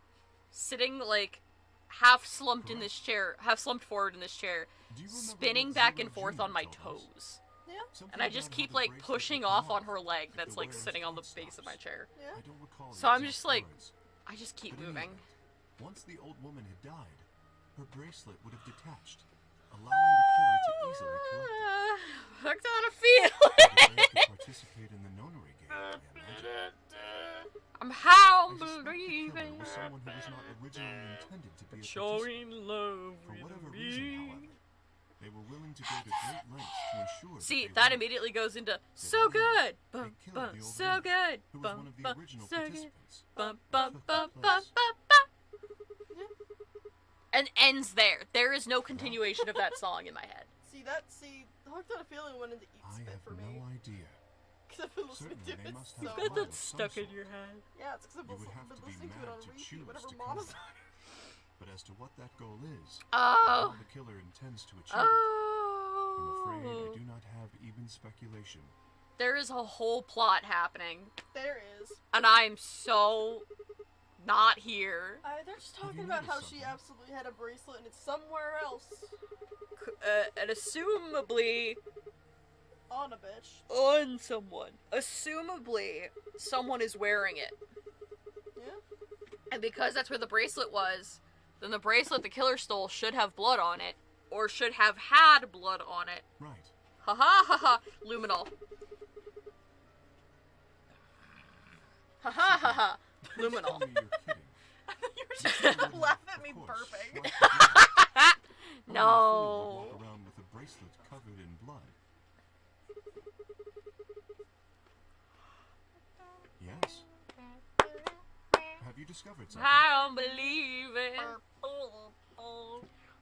sitting like half slumped in this chair, half slumped forward in this chair, Do you remember spinning what back Zero and forth Junior on my told us? toes. Yeah. Something And I about just how keep the like bracelet pushing would off come on her leg if that's the like wearer's sitting on the heart base of my stops. chair. Yeah. I don't recall the So I'm exact just like, words, I just keep but in any moving. event, once the old woman had died, her bracelet would have detached, allowing the killer to easily collect it. Hooked on a The player feeling. could participate in the nonary game, I imagine. I'm how I suspect the killer believing. was someone who was not originally intended to be a participant. Showing love For with whatever me. reason, however, they were willing to go to great lengths to ensure See, that that they immediately goes into Did so I? good, They bum killed bum, the old so woman, good, who was bum one of the bum, original so good, participants. bum bum Took bum the bum place. bum bum, and ends there. There is no continuation of that song in my head. See, Hooked on a Feeling went into Eat I Spit have for me. no idea. Because I've been listening Certainly to they it must so have Got love that of some stuck in sort. your head. Yeah, it's because I've You would been have to be listening to it mad on to repeat choose whenever to Mom is cover on. But as to what that goal is, Oh, how the killer intends to achieve it, I'm afraid I oh. do not have even speculation. There is a whole plot happening, There is. and I'm so not here. They're just Have talking you about how noticed she something? absolutely had a bracelet and it's somewhere else. And assumably On a bitch. on someone. Assumably, someone is wearing it. Yeah. And because that's where the bracelet was, then the bracelet the killer stole should have blood on it, or should have had blood on it. Right. Ha ha ha ha. Luminol. Ha ha ha ha. Luminol. Tell me you're kidding. You were You just still wouldn't laugh have, at me of course, burping. swiped the bracelet. Only a fool would No. walk around with a bracelet covered in blood. Yes. Have you discovered something? I don't believe it.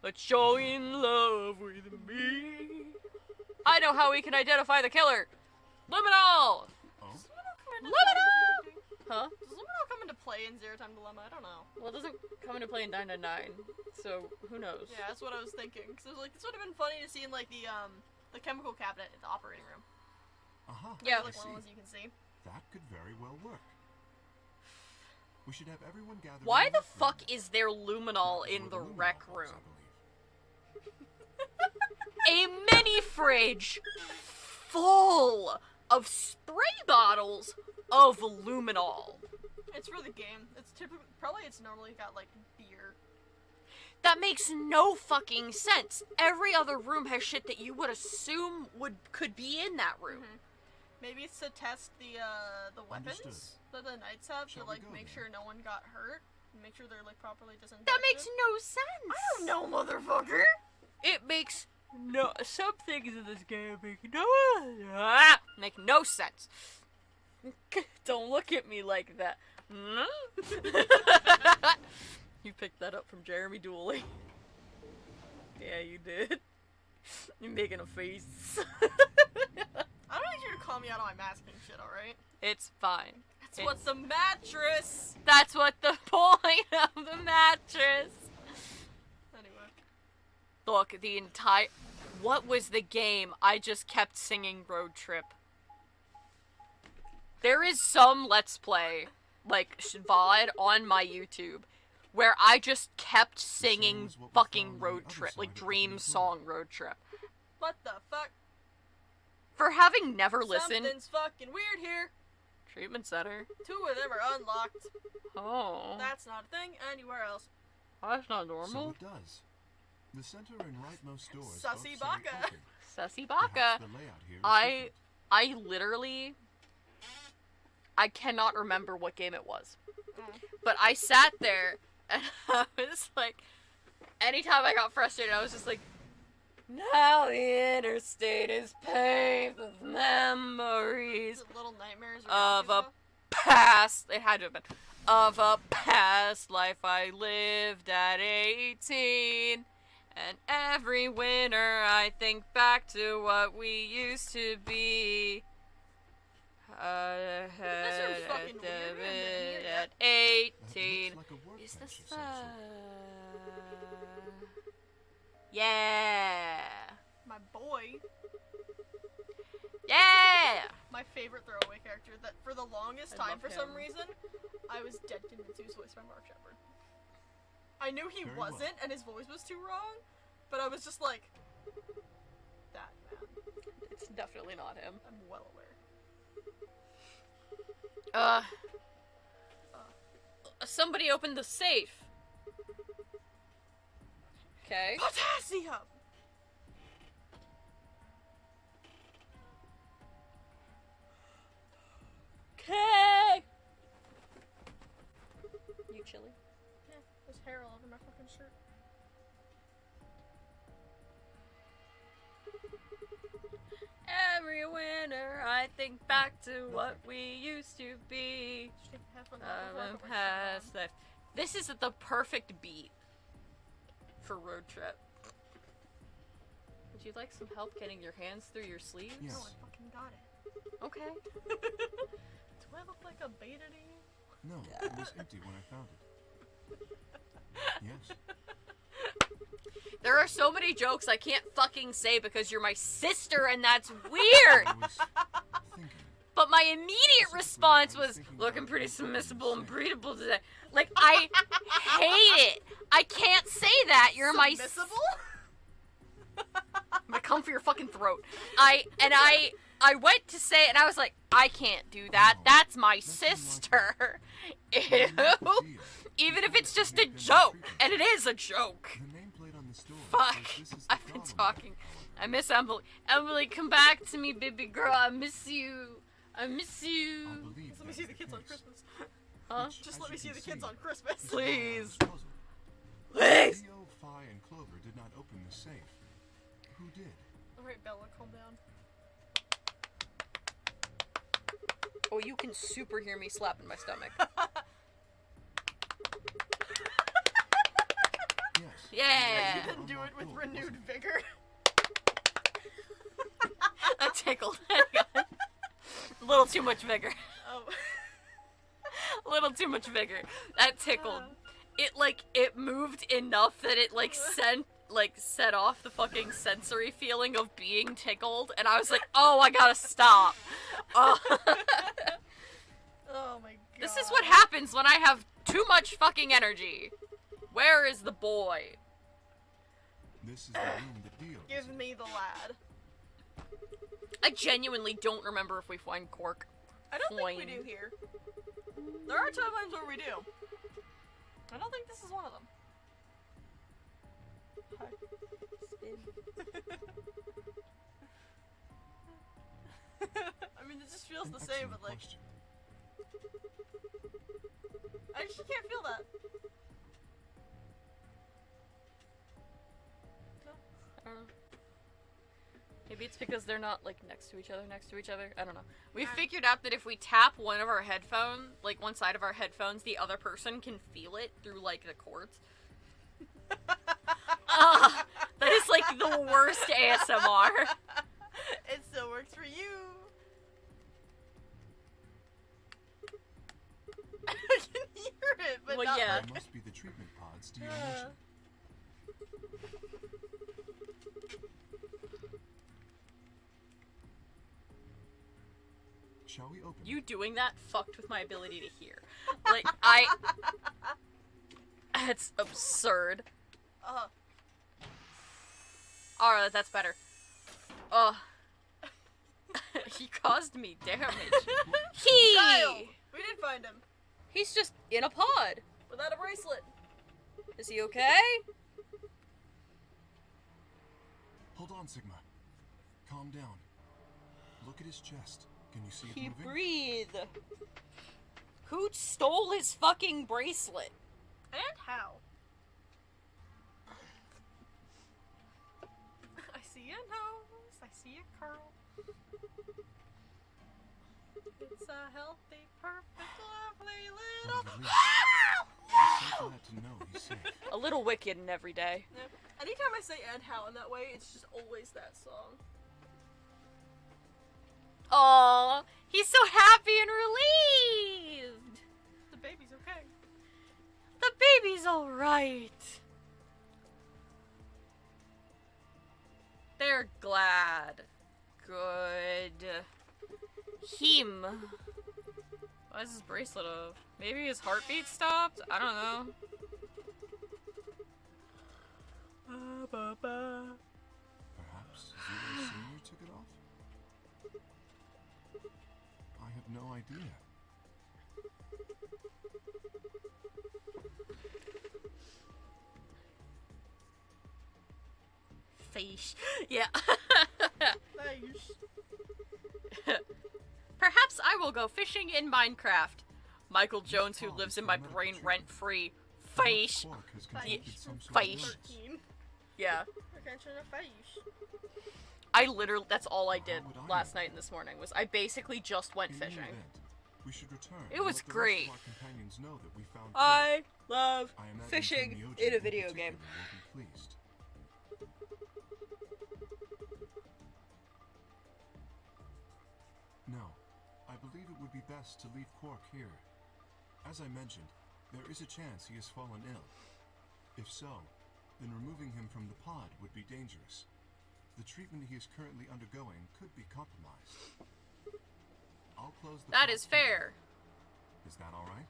But you're in love with me. I know how we can identify the killer. Luminol. Oh, Luminol. Huh? Does Luminol come into play in Zero Time Dilemma? I don't know. Well, it doesn't come into play in 999, so who knows? Yeah, that's what I was thinking. Because it was like, this would have been funny to see in like the chemical cabinet in the operating room. aha. Yeah. I Like one of the see. ones you can see. That could very well work. We should have everyone gather. Why in the rec fuck room. is there luminol That is in where the luminol rec was, room? I believe. A mini fridge full of spray bottles of luminol. It's for the game. It's typically, probably it's normally got like beer. That makes no fucking sense. Every other room has shit that you would assume could be in that room. Maybe it's to test the weapons Understood. that the knights have Shall to we like go make then? sure no one got hurt. And make sure they're like properly disinfected. That makes no sense. I don't know, motherfucker. It makes no. Some things in this game make no sense. Don't look at me like that. You picked that up from Jeremy Dooley. Yeah, you did. You're making a face. I don't need you to call me out on my masking shit, alright? It's fine. That's what's a mattress! That's what the point of the mattress. Anyway. Look, the entire. What was the game? I just kept singing Road Trip. There is some Let's Play, like VOD on my YouTube, where I just kept singing is what we fucking found on Road the other Trip, side like of the Dream door. song Road Trip. What the fuck? For having never listened, Something's fucking weird here. treatment center. 2 of them are unlocked. Oh, That's not a thing anywhere else. that's not So normal. it does. The center and rightmost doors Sussy both say baka. open. Sussy Perhaps baka. the layout here is I different. literally, I cannot remember what game it was. Mm. But I sat there and I was like, anytime I got frustrated, I was just like, now the interstate is paved with Is memories it Little Nightmares of reality a past, it had to have been, of a past life I lived at 18. And every winter I think back to what we used to be. This room's fucking weird. I haven't been here At yet. 18. That looks like a Is workbench this of some sort. Yeah. My boy. Yeah. My favorite throwaway character that for the longest I time, love for some him. reason, I was dead convinced he was voiced by Mark Shepard. I knew he Very well. wasn't, and his voice was too wrong, but I was just like, that man. It's definitely not him. I'm well aware. Somebody opened the safe. Okay. Potassium! Okay. You chilly? Yeah, there's hair all over my fucking shirt. Every winter I think back to what we used to be. Just take half of that before I put my shirt Past on. life. This is the perfect beat for Road Trip. Would you like some help getting your hands through your sleeves? Yes. No, I fucking got it. Okay. Do I look like a beta to you? No, it was empty when I found it. Yes. There are so many jokes I can't fucking say because you're my sister and that's weird! I was thinking. But my immediate response was, looking pretty submissible and breedable today. Like, I hate it! I can't say that! You're my Submissible? I'm gonna come for your fucking throat. I went to say it and I was like, I can't do that. That's my sister. Ew. Even if it's just a joke. And it is a joke. The nameplate on this door Fuck. says this is the I've been problem. talking. I miss Emily. Emily, come back to me, baby girl. I miss you. I miss you. I'll believe Just let me that see is the kids on case. Christmas. Huh? Which, Just as let me you see can the kids on Christmas. is why I Please. was puzzled. Please. Theo, Phi, and Clover did not open the safe. Who did? Alright, Bella, calm down. Oh, you can super hear me slapping my stomach. Yes. Yeah. You didn't do it with renewed vigor. That tickled. Hang on. A little too much vigor. Oh. A little too much vigor. That tickled. It moved enough that it set off the fucking sensory feeling of being tickled, and I was like, oh, I gotta stop. Oh. Oh my god. This is what happens when I have too much fucking energy. Where is the boy? This is the room that Theo was Give in. me the lad. I genuinely don't remember if we find Cork. I don't think we Fine. do here. There are timelines where we do. I don't think this is one of them. Hi. I mean, it just feels An the same, excellent but like, question. I actually can't feel that. I don't know. Maybe it's because they're not like next to each other. I don't know. We figured out that if we tap one of our headphones, like one side of our headphones, the other person can feel it through like the cords. That is like the worst ASMR. It still works for you. I can hear it, but Well, not yeah. like It must be the treatment pods Theo mentioned. Shall we open? You doing that fucked with my ability to hear. Like, I That's absurd. Uh, Alright, that's better. Ugh. He caused me damage. Kyle! We did find him. He's just in a pod. Without a bracelet. Is he okay? Hold on, Sigma. Calm down. Look at his chest. Can you see it He moving? breathe. Who stole his fucking bracelet? And how? I see a nose. I see a curl. It's a healthy, perfect, lovely little. Well, at least I'm so glad to know he's safe. A little wicked in every day. Yeah. Anytime I say and how in that way, it's just always that song. Aw, he's so happy and relieved. The baby's okay. The baby's alright. They're glad. Good. Him. What is his bracelet of? Maybe his heartbeat stopped? I don't know. Perhaps Zero Senior took it off? I have no idea. Face. Yeah. Nice. Perhaps I will go fishing in Minecraft. Michael Jones, who lives in my brain rent-free. Face. Quark has Yeah, conducted some sort of face. illness. 13. Yeah. I can't show the face. I literally, that's all I did last night and this morning, was I basically just went In any fishing. event, we should return It and was let the rest of great. our companions know that we found I love Quark. I imagine fishing Tenmyoji in a video particular game. will be pleased. No, I believe it would be best to leave Quark here. As I mentioned, there is a chance he has fallen ill. If so, then removing him from the pod would be dangerous. The treatment he is currently undergoing could be compromised. I'll close the That pod is fair. Is that all right?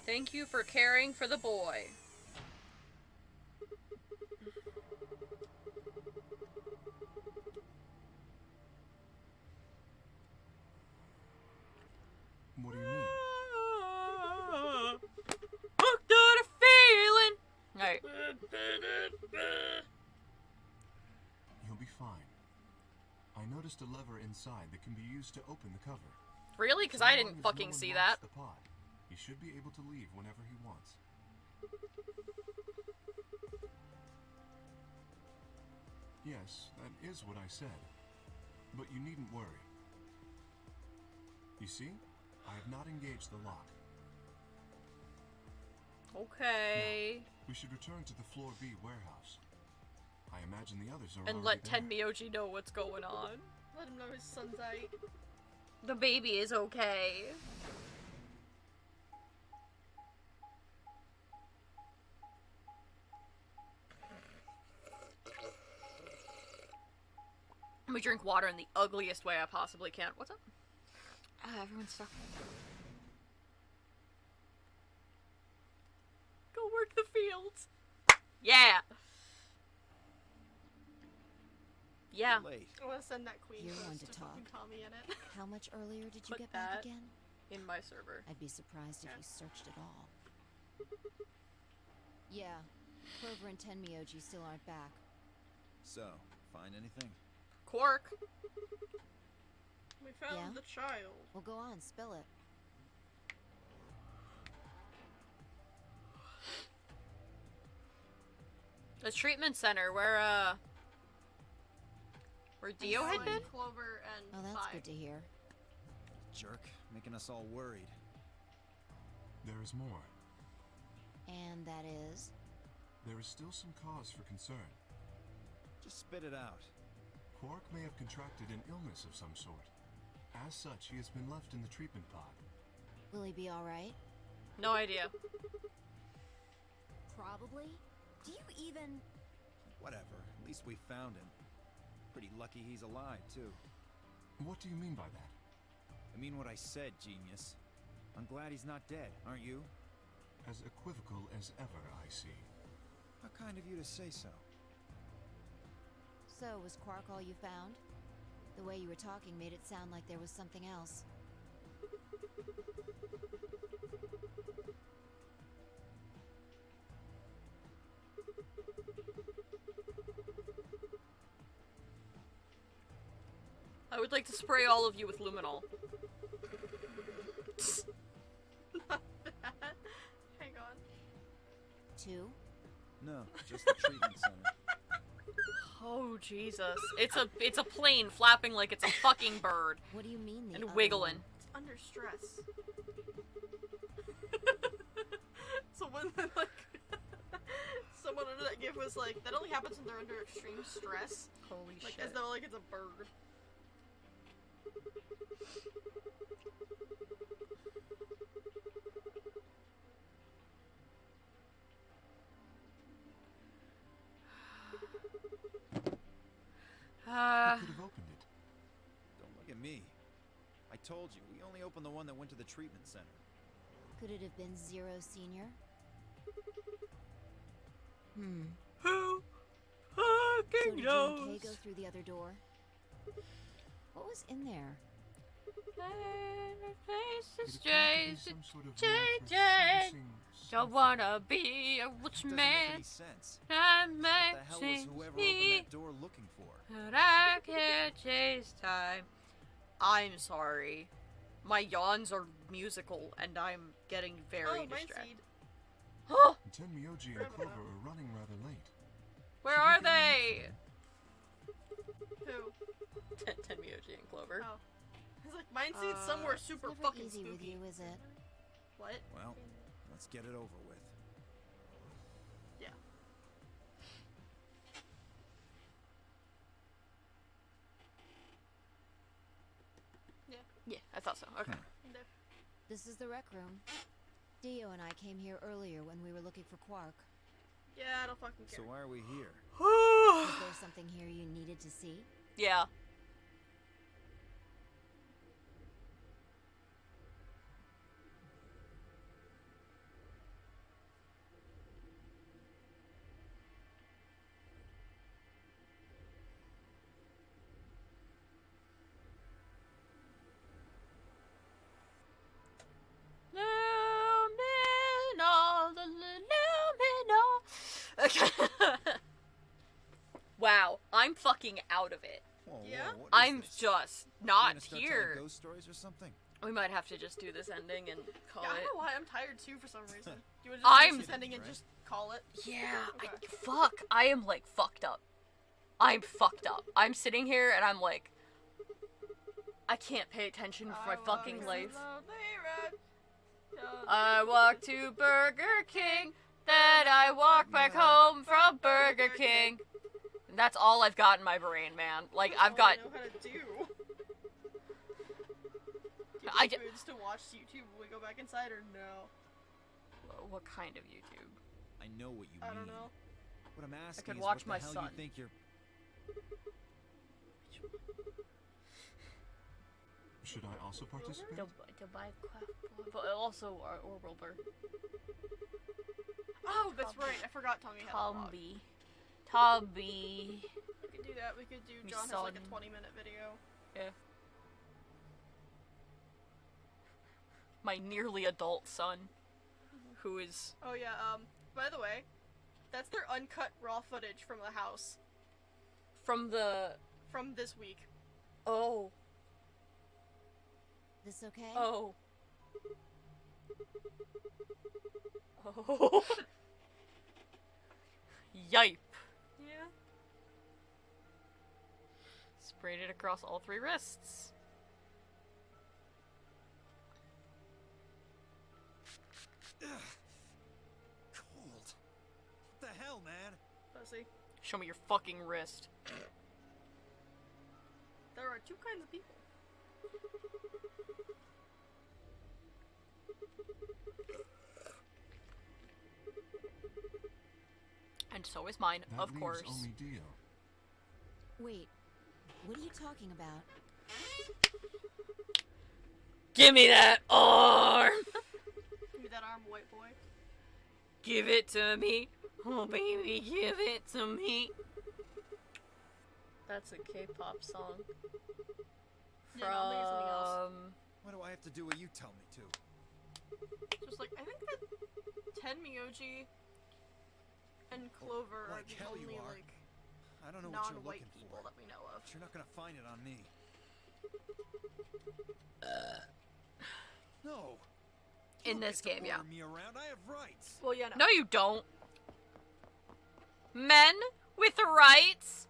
Thank you for caring for the boy. What do you mean? Hooked on a feeling. Alright. You'll be fine. I noticed a lever inside that can be used to open the cover. Really? Because So I long didn't as no fucking one see locks that. The pod, he should be able to leave whenever he wants. Yes, that is what I said. But you needn't worry. You see, I have not engaged the lock. Okay. We should return to the Floor B warehouse. I imagine the others are And already let there. Tenmyoji know what's going on. Let him know his son's ate. The baby is okay. Let me drink water in the ugliest way I possibly can. What's up? Everyone's stuck. Go work the fields. Yeah. Yeah. Late. I want to send that queen You're post one to to fucking talk. call me in it. How much earlier did you Put get back that again? in my server. I'd be surprised if Yeah. you searched at all. Yeah, Clover and Tenmyoji still aren't back. So, find anything? Quark. We found Yeah? the child. Well, go on, spill it. The treatment center where Dio had been? Clover and Oh, that's Fi. good to hear. Jerk, making us all worried. There is more. And that is? There is still some cause for concern. Just spit it out. Quark may have contracted an illness of some sort. As such, he has been left in the treatment pod. Will he be alright? No idea. Probably. Do you even... Whatever, at least we found him. Pretty lucky he's alive, too. What do you mean by that? I mean what I said, genius. I'm glad he's not dead, aren't you? As equivocal as ever, I see. How kind of you to say so. So, was Quark all you found? The way you were talking made it sound like there was something else. I would like to spray all of you with luminol. Not that. Hang on. 2? No, just the treatment center. Oh Jesus! It's a plane flapping like it's a fucking bird What do you mean the and other wiggling. one? It's under stress. So when like someone under that gif was like, that only happens when they're under extreme stress. Holy Like shit! as though like it's a bird. Who could have opened it? Don't look at me. I told you, we only opened the one that went to the treatment center. Could it have been Zero Senior? Who So fucking did knows? J&K go through the other door? What was in there? It appeared to be some sort of room for JJ. servicing Don't something. wanna be a rich Doesn't make man. any sense. That What the hell was makes whoever opened me that door looking for? that I can't chase time. I'm sorry. My yawns are musical and I'm getting very Mind distracted. Seed. Oh, Ten Myoji and Clover are running rather late. where Should we are go and they? look for them? Who? Tenmyoji and Clover. Oh. It's like Mind Seed's somewhere It's super never fucking easy with spooky. you, is it? What? Well, let's get it over with. Yeah. Yeah, I thought so. Okay. There. This is the rec room. Dio and I came here earlier when we were looking for Quark. Yeah, I don't fucking care. So why are we here? Is there something here you needed to see? Yeah. Wow, I'm fucking out of it. Whoa, Yeah? whoa, what is I'm this? just You not gonna start telling here. ghost stories or something? We might have to just do this ending and call Yeah, I it. don't know why I'm tired too for some reason. You would I'm- just ending and just call it. Yeah, Okay. fuck. I am like fucked up. I'm fucked up. I'm sitting here and I'm like, I can't pay attention for my fucking life. I walk to Burger King, then I walk back home from Burger King. And that's all I've got in my brain, man. Like, I've got. I know how to do. Do you I think ju- we would still watch YouTube when we go back inside or no? What kind of YouTube? I know what you I mean. don't know. What I'm asking could is watch what my the hell son. you think you're... Should I also participate? But also Orbital Bird. Oh, that's right. I forgot Tommy had a vlog. Tomby. Tomby. We could do that. We could do. Me John has like a son. 20-minute video. Yeah. My nearly adult son, who is Oh yeah. By the way, that's their uncut raw footage from the house from the. from this week. Oh. This okay? Oh. Oh. Yipe. Yeah. Sprayed it across all 3 wrists. Cold. What the hell, man? Pussy. Show me your fucking wrist. There are 2 kinds of people. And so is mine, That of leaves course. only Dio. Wait, what are you talking about? Give me that arm! Give me that arm, white boy. Give it to me. Oh, baby, give it to me. That's a K-pop song. Yeah, no, I'm thinking something else. From... Why do I have to do what you tell me to? Just like, I think that Ten Miyoji and Clover are like the hell you only, are. like, I don't know what you're non-white looking people for. that we know of. But you're not gonna find it on me. No. You In don't this get to game, yeah. order me around. I have rights. Well, yeah, No, you don't. Men with rights?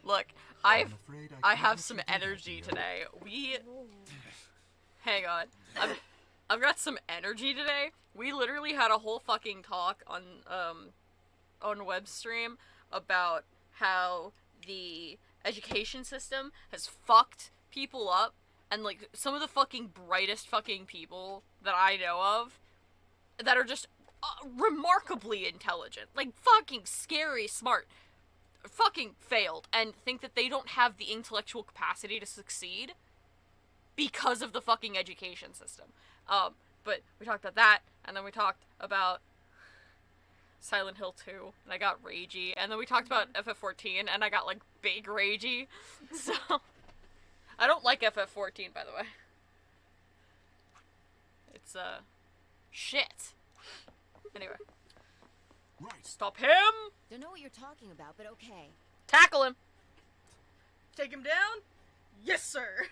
Look, I'm afraid I can't have let some you do that, energy dear. today. Hang on. I've got some energy today. We literally had a whole fucking talk on web stream about how the education system has fucked people up, and like some of the fucking brightest fucking people that I know of that are just remarkably intelligent, like fucking scary smart, fucking failed and think that they don't have the intellectual capacity to succeed because of the fucking education system. But we talked about that, and then we talked about Silent Hill 2, and I got ragey, and then we talked about FF14, and I got, like, big ragey, so... I don't like FF14, by the way. It's, shit. Anyway. Right. Stop him! Don't know what you're talking about, but okay. Tackle him! Take him down? Yes, sir!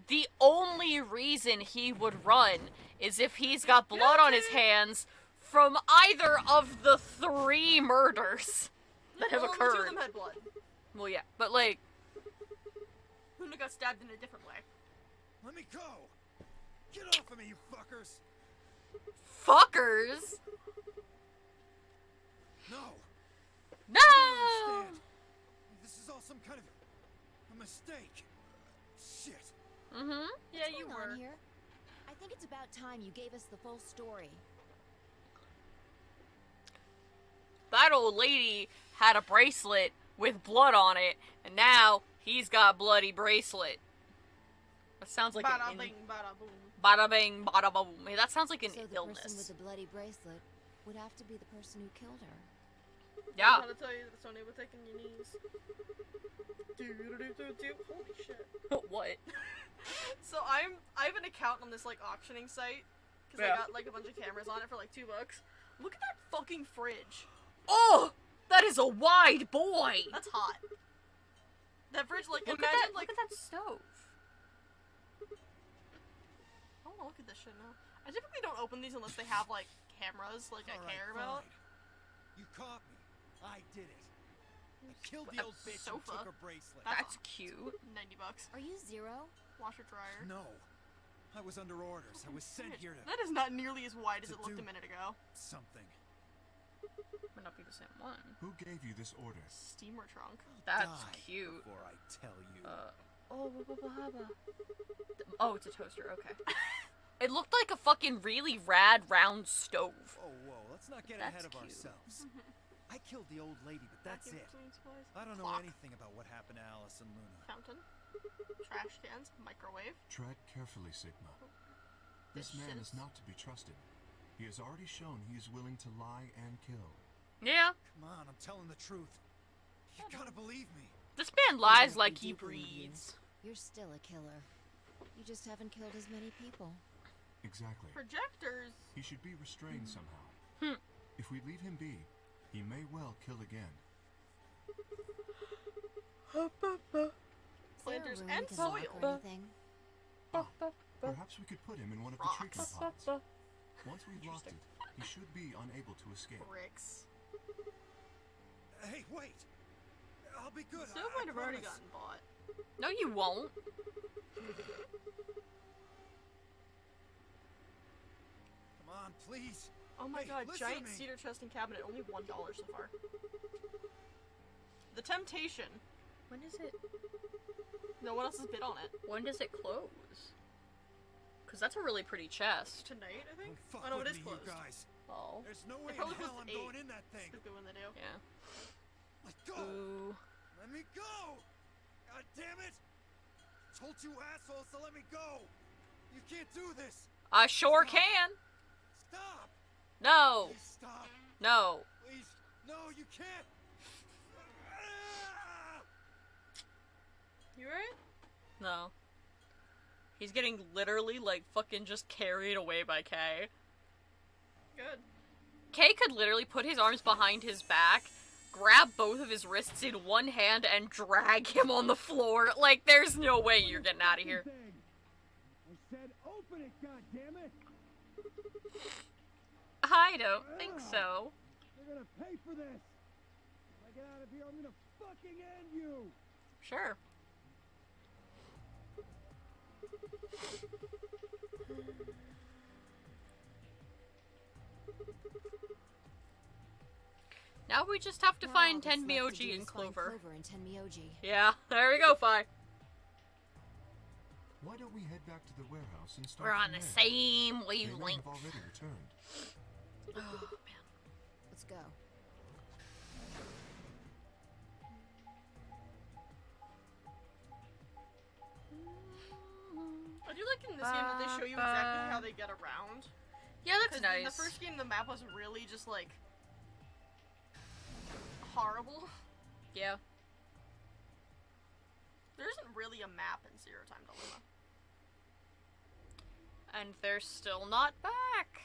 The only reason he would run is if he's got blood on his hands from either of the 3 murders that have Well, occurred. 2 of them had blood. Well, yeah, but like... Huna got stabbed in a different way. Let me go. Get off of me, you fuckers. Fuckers? No. No! I don't understand. This is all some kind of a mistake. Shit. Mm-hmm. Yeah, What's you going were. on here? I think it's about time you gave us the full story. That old lady had a bracelet with blood on it, and now he's got bloody bracelet. That sounds like Bada an bing, bada boom. bada bing, bada boom. Hey, that sounds like an So the illness. person with the bloody bracelet would have to be the person who killed her. Yeah. I'm gonna tell you that it's only with taking your knees. Do. Holy shit. What? So I have an account on this like auctioning site because Yeah. I got like a bunch of cameras on it for like $2. Look at that fucking fridge. Oh! That is a wide boy! That's hot. That fridge, like, Look imagine at that, like. look at that stove. I wanna look at this shit now. I typically don't open these unless they have like cameras, like I All right, care about. fine. You caught me. I did it. I killed the That old bitch and sofa. took her bracelet. That's cute. $90. Are you Zero? Washer dryer. No. I was under orders. I was sent here to That is not nearly as wide as to it looked do- a minute ago. something. Might not be the same one. Who gave you this order? Steamer trunk. That's Die cute. Before I tell you. Oh, it's a toaster, okay. It looked like a fucking really rad round stove. Oh, whoa. Let's not get That's ahead of cute. ourselves. I killed the old lady, but that's Vacuum it. cleaning supplies. I don't know Clock. anything about what happened to Alice and Luna. Fountain. Trash cans. Microwave. Tread carefully, Sigma. This man is not to be trusted. He has already shown he is willing to lie and kill. Yeah, Come on, I'm telling the truth. You gotta believe me. this man lies Even if like we he do believe you, breathes. You're still a killer. You just haven't killed as many people. Exactly. Projectors. He should be restrained somehow. Hmm. If we leave him be, he may well kill again. Planters Is there a room and we can lock soil. or anything? Perhaps we could put him in one of the Rocks. treatment pods. Once we've locked it, he should be unable to escape. Bricks. Hey, wait. I'll be good. Stove I might have already promise. gotten bought. No, you won't. Come on, please. Oh my Hey, god, listen to giant me. cedar chest and cabinet, only $1 so far. The Temptation. When is it? No one else has bid on it. When does it close? Because that's a really pretty chest. Tonight, I think? Don't fuck Oh no, with it is me, closed. you guys. Oh. There's no way It in probably hell closed I'm at 8. going in that thing. Stupid when they do. Yeah. Let go. Ooh. Let me go. God damn it. told you assholes to let me go! You can't do this! I sure Stop. can. Stop! No. Please stop! No. Please! No, you can't! You right? No. He's getting literally, like, fucking just carried away by Kay. Good. Kay could literally put his arms behind his back, grab both of his wrists in one hand, and drag him on the floor. Like, there's no way you're getting out of here. I said open it, goddammit! I don't think so. You're gonna pay for this! If I get out of here, I'm gonna fucking end you! Sure. Now we just have to Now find all that's left to Tenmyoji do and is find Clover. Clover and Tenmyoji. Yeah, there we go, Fi. Why don't we head back to the warehouse and start We're on from the there? same They may wavelength. have already returned. Oh, man. Let's go. I do like in this game that they show you exactly how they get around. Yeah, that's 'Cause nice. in the first game, the map was really just like horrible. Yeah. There isn't really a map in Zero Time Dilemma. And they're still not back.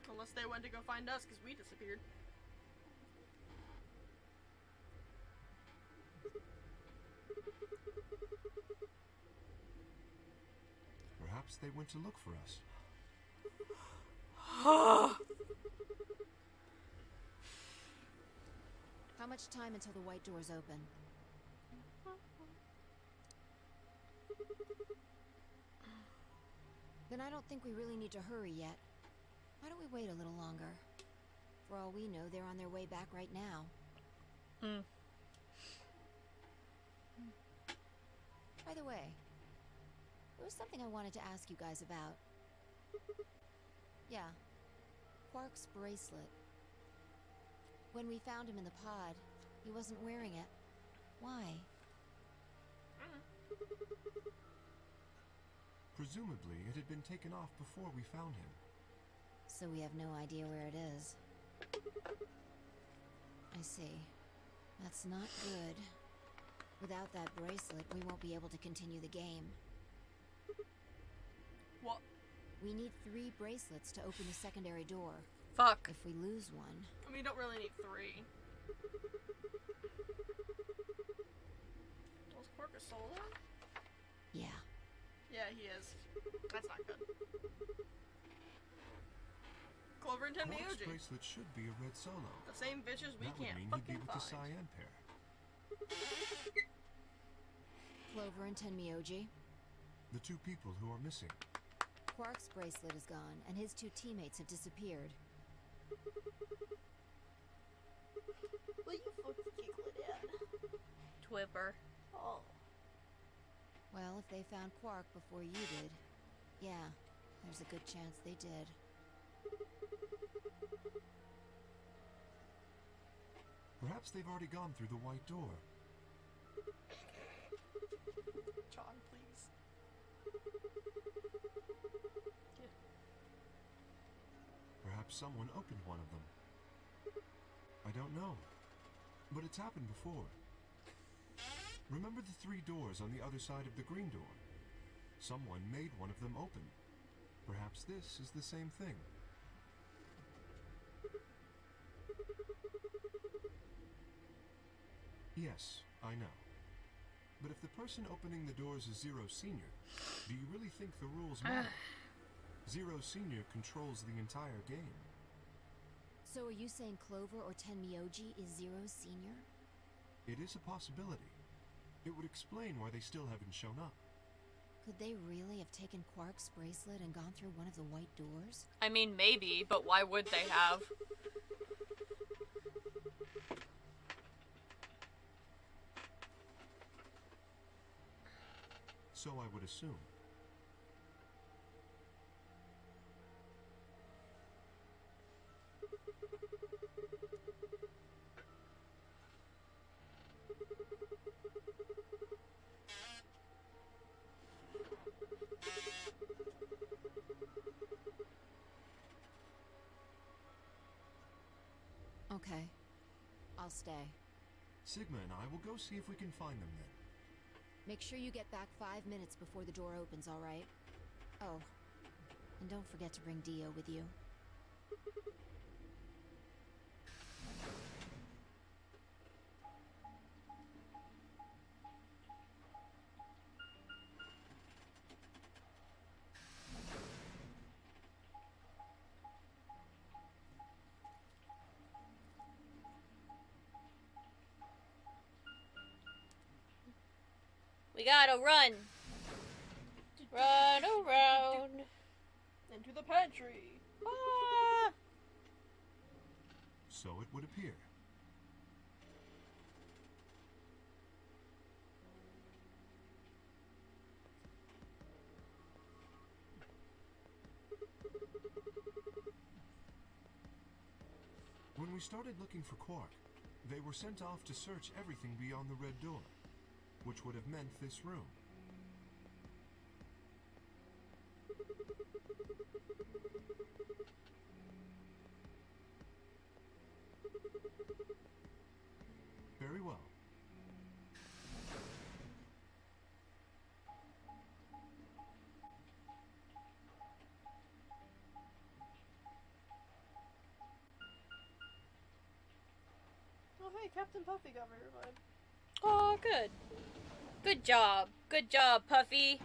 Unless they went to go find us because we disappeared. Perhaps they went to look for us. How much time until the white doors open? Then I don't think we really need to hurry yet. Why don't we wait a little longer? For all we know, they're on their way back right now. By the way, there was something I wanted to ask you guys about. Yeah, Quark's bracelet. When we found him in the pod, he wasn't wearing it. Why? Presumably, it had been taken off before we found him. So we have no idea where it is. I see. That's not good. Without that bracelet, we won't be able to continue the game. What? We need 3 bracelets to open the secondary door. Fuck. If we lose one... I mean, you don't really need 3. Was Quark a solo? Yeah. Yeah, he is. That's not good. Clover and Quark's Tenmyoji. bracelet should be a red solo. The same bitches we That would can't mean he'd fucking be with the find. cyan pair. Clover and Tenmyoji. The 2 people who are missing. Quark's bracelet is gone, and his 2 teammates have disappeared. Will you fucking giggle it out? Twibber. Oh. Well, if they found Quark before you did, yeah, there's a good chance they did. Perhaps they've already gone through the white door. John, please. Perhaps someone opened one of them. I don't know. But it's happened before. Remember the 3 doors on the other side of the green door? Someone made one of them open. Perhaps this is the same thing. Yes, I know. But if the person opening the doors is Zero Senior, do you really think the rules matter? Zero Senior controls the entire game. So are you saying Clover or Tenmyoji is Zero Senior? It is a possibility. It would explain why they still haven't shown up. Could they really have taken Quark's bracelet and gone through one of the white doors? I mean, maybe, but why would they have? So I would assume. stay. Sigma and I will go see if we can find them then. Make sure you get back 5 minutes before the door opens, alright? Oh, and don't forget to bring Dio with you. We gotta run. Run around. Into the pantry. Ah. So it would appear. When we started looking for Quark, they were sent off to search everything beyond the red door, which would have meant this room. Very well. Oh hey, Captain Puffy got me revived. Oh, good. Good job. Good job, Puffy.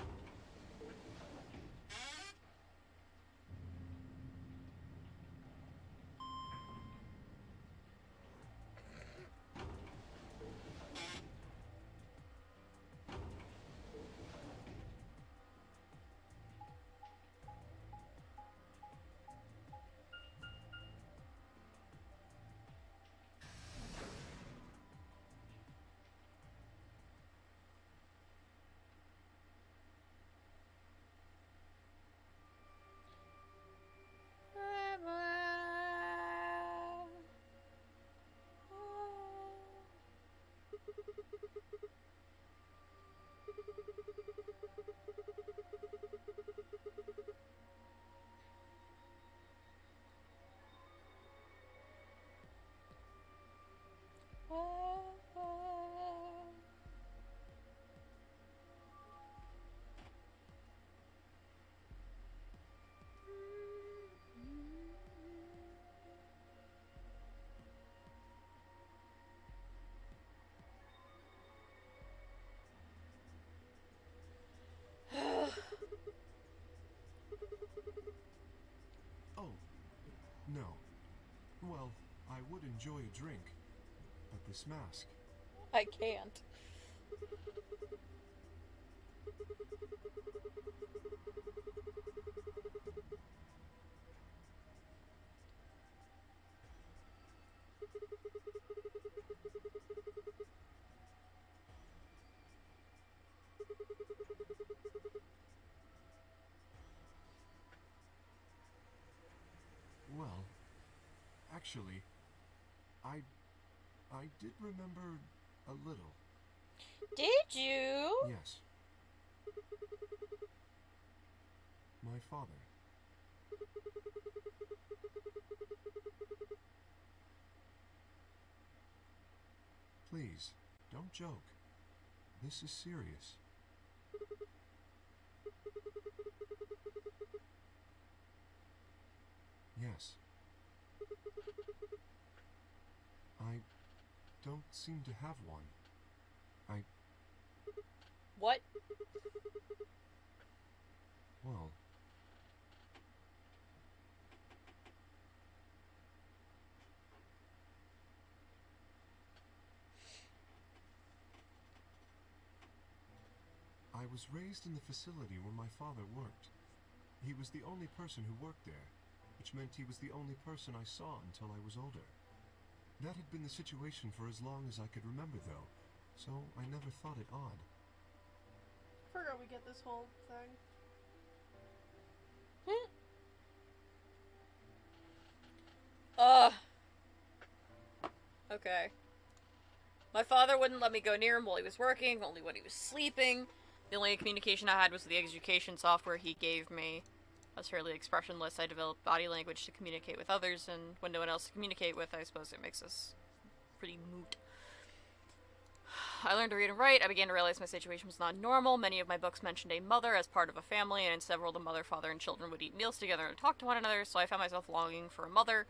Oh, no. Well, I would enjoy a drink, but this mask. I can't. Well, actually, I did remember a little. Did you? Yes. My father. Please, don't joke. This is serious. Yes. I don't seem to have one. What? Well, I was raised in the facility where my father worked. He was the only person who worked there, which meant he was the only person I saw until I was older. That had been the situation for as long as I could remember, though, so I never thought it odd. I forgot we get this whole thing. Okay. My father wouldn't let me go near him while he was working, only when he was sleeping. The only communication I had was the education software he gave me. I was fairly expressionless. I developed body language to communicate with others, and when no one else to communicate with, I suppose it makes us pretty moot. I learned to read and write. I began to realize my situation was not normal. Many of my books mentioned a mother as part of a family, and in several, the mother, father, and children would eat meals together and talk to one another, so I found myself longing for a mother.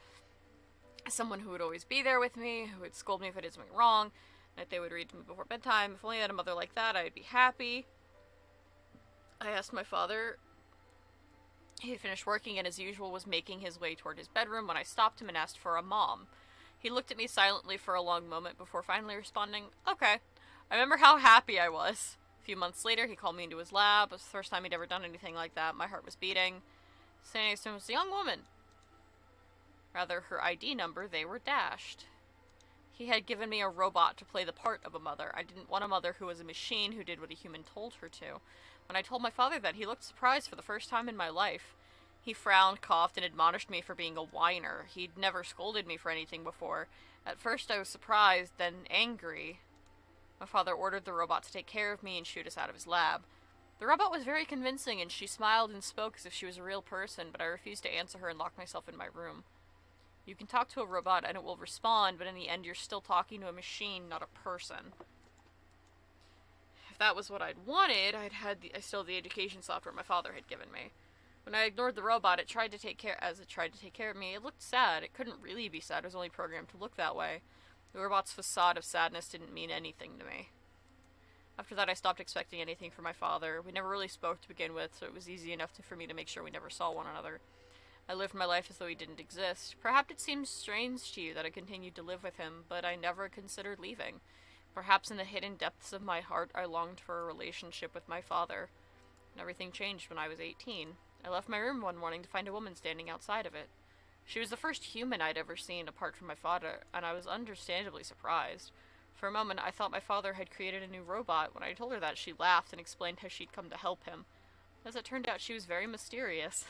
Someone who would always be there with me, who would scold me if I did something wrong, that they would read to me before bedtime. If only I had a mother like that, I'd be happy. I asked my father. He had finished working and, as usual, was making his way toward his bedroom when I stopped him and asked for a mom. He looked at me silently for a long moment before finally responding, "Okay." I remember how happy I was. A few months later, he called me into his lab. It was the first time he'd ever done anything like that. My heart was beating. Standing next to him was a young woman. Rather, her ID number, they were dashed. He had given me a robot to play the part of a mother. I didn't want a mother who was a machine who did what a human told her to. When I told my father that, he looked surprised for the first time in my life. He frowned, coughed, and admonished me for being a whiner. He'd never scolded me for anything before. At first I was surprised, then angry. My father ordered the robot to take care of me and shoot us out of his lab. The robot was very convincing, and she smiled and spoke as if she was a real person, but I refused to answer her and locked myself in my room. You can talk to a robot and it will respond, but in the end you're still talking to a machine, not a person. If that was what I'd wanted, I still had the education software my father had given me. When I ignored the robot, it tried to take care of me. It looked sad. It couldn't really be sad. It was only programmed to look that way. The robot's facade of sadness didn't mean anything to me. After that, I stopped expecting anything from my father. We never really spoke to begin with, so it was easy enough for me to make sure we never saw one another. I lived my life as though he didn't exist. Perhaps it seems strange to you that I continued to live with him, but I never considered leaving. Perhaps in the hidden depths of my heart, I longed for a relationship with my father. And everything changed when I was 18. I left my room one morning to find a woman standing outside of it. She was the first human I'd ever seen apart from my father, and I was understandably surprised. For a moment, I thought my father had created a new robot. When I told her that, she laughed and explained how she'd come to help him. As it turned out, she was very mysterious.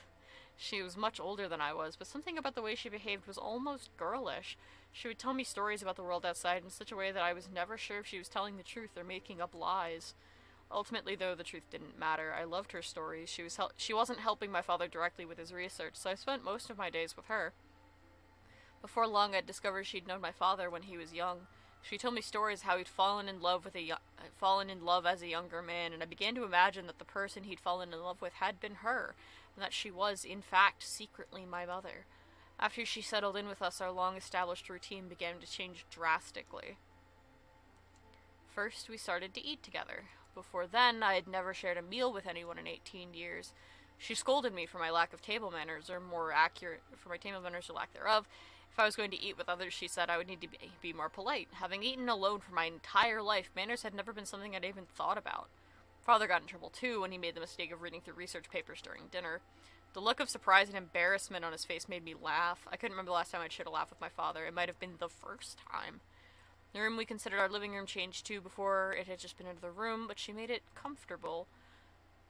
She was much older than I was, but something about the way she behaved was almost girlish. She would tell me stories about the world outside in such a way that I was never sure if she was telling the truth or making up lies. Ultimately, though, the truth didn't matter. I loved her stories. She wasn't helping my father directly with his research, so I spent most of my days with her. Before long, I'd discovered she'd known my father when he was young. She told me stories how he'd fallen in love as a younger man, and I began to imagine that the person he'd fallen in love with had been her, and that she was, in fact, secretly my mother. After she settled in with us, our long-established routine began to change drastically. First, we started to eat together. Before then, I had never shared a meal with anyone in 18 years. She scolded me for my lack of table manners, or more accurate, for my table manners or lack thereof. If I was going to eat with others, she said I would need to be more polite. Having eaten alone for my entire life, manners had never been something I'd even thought about. Father got in trouble too when he made the mistake of reading through research papers during dinner. The look of surprise and embarrassment on his face made me laugh. I couldn't remember the last time I'd shared a laugh with my father. It might have been the first time. The room we considered our living room changed too. Before, it had just been another room, but she made it comfortable.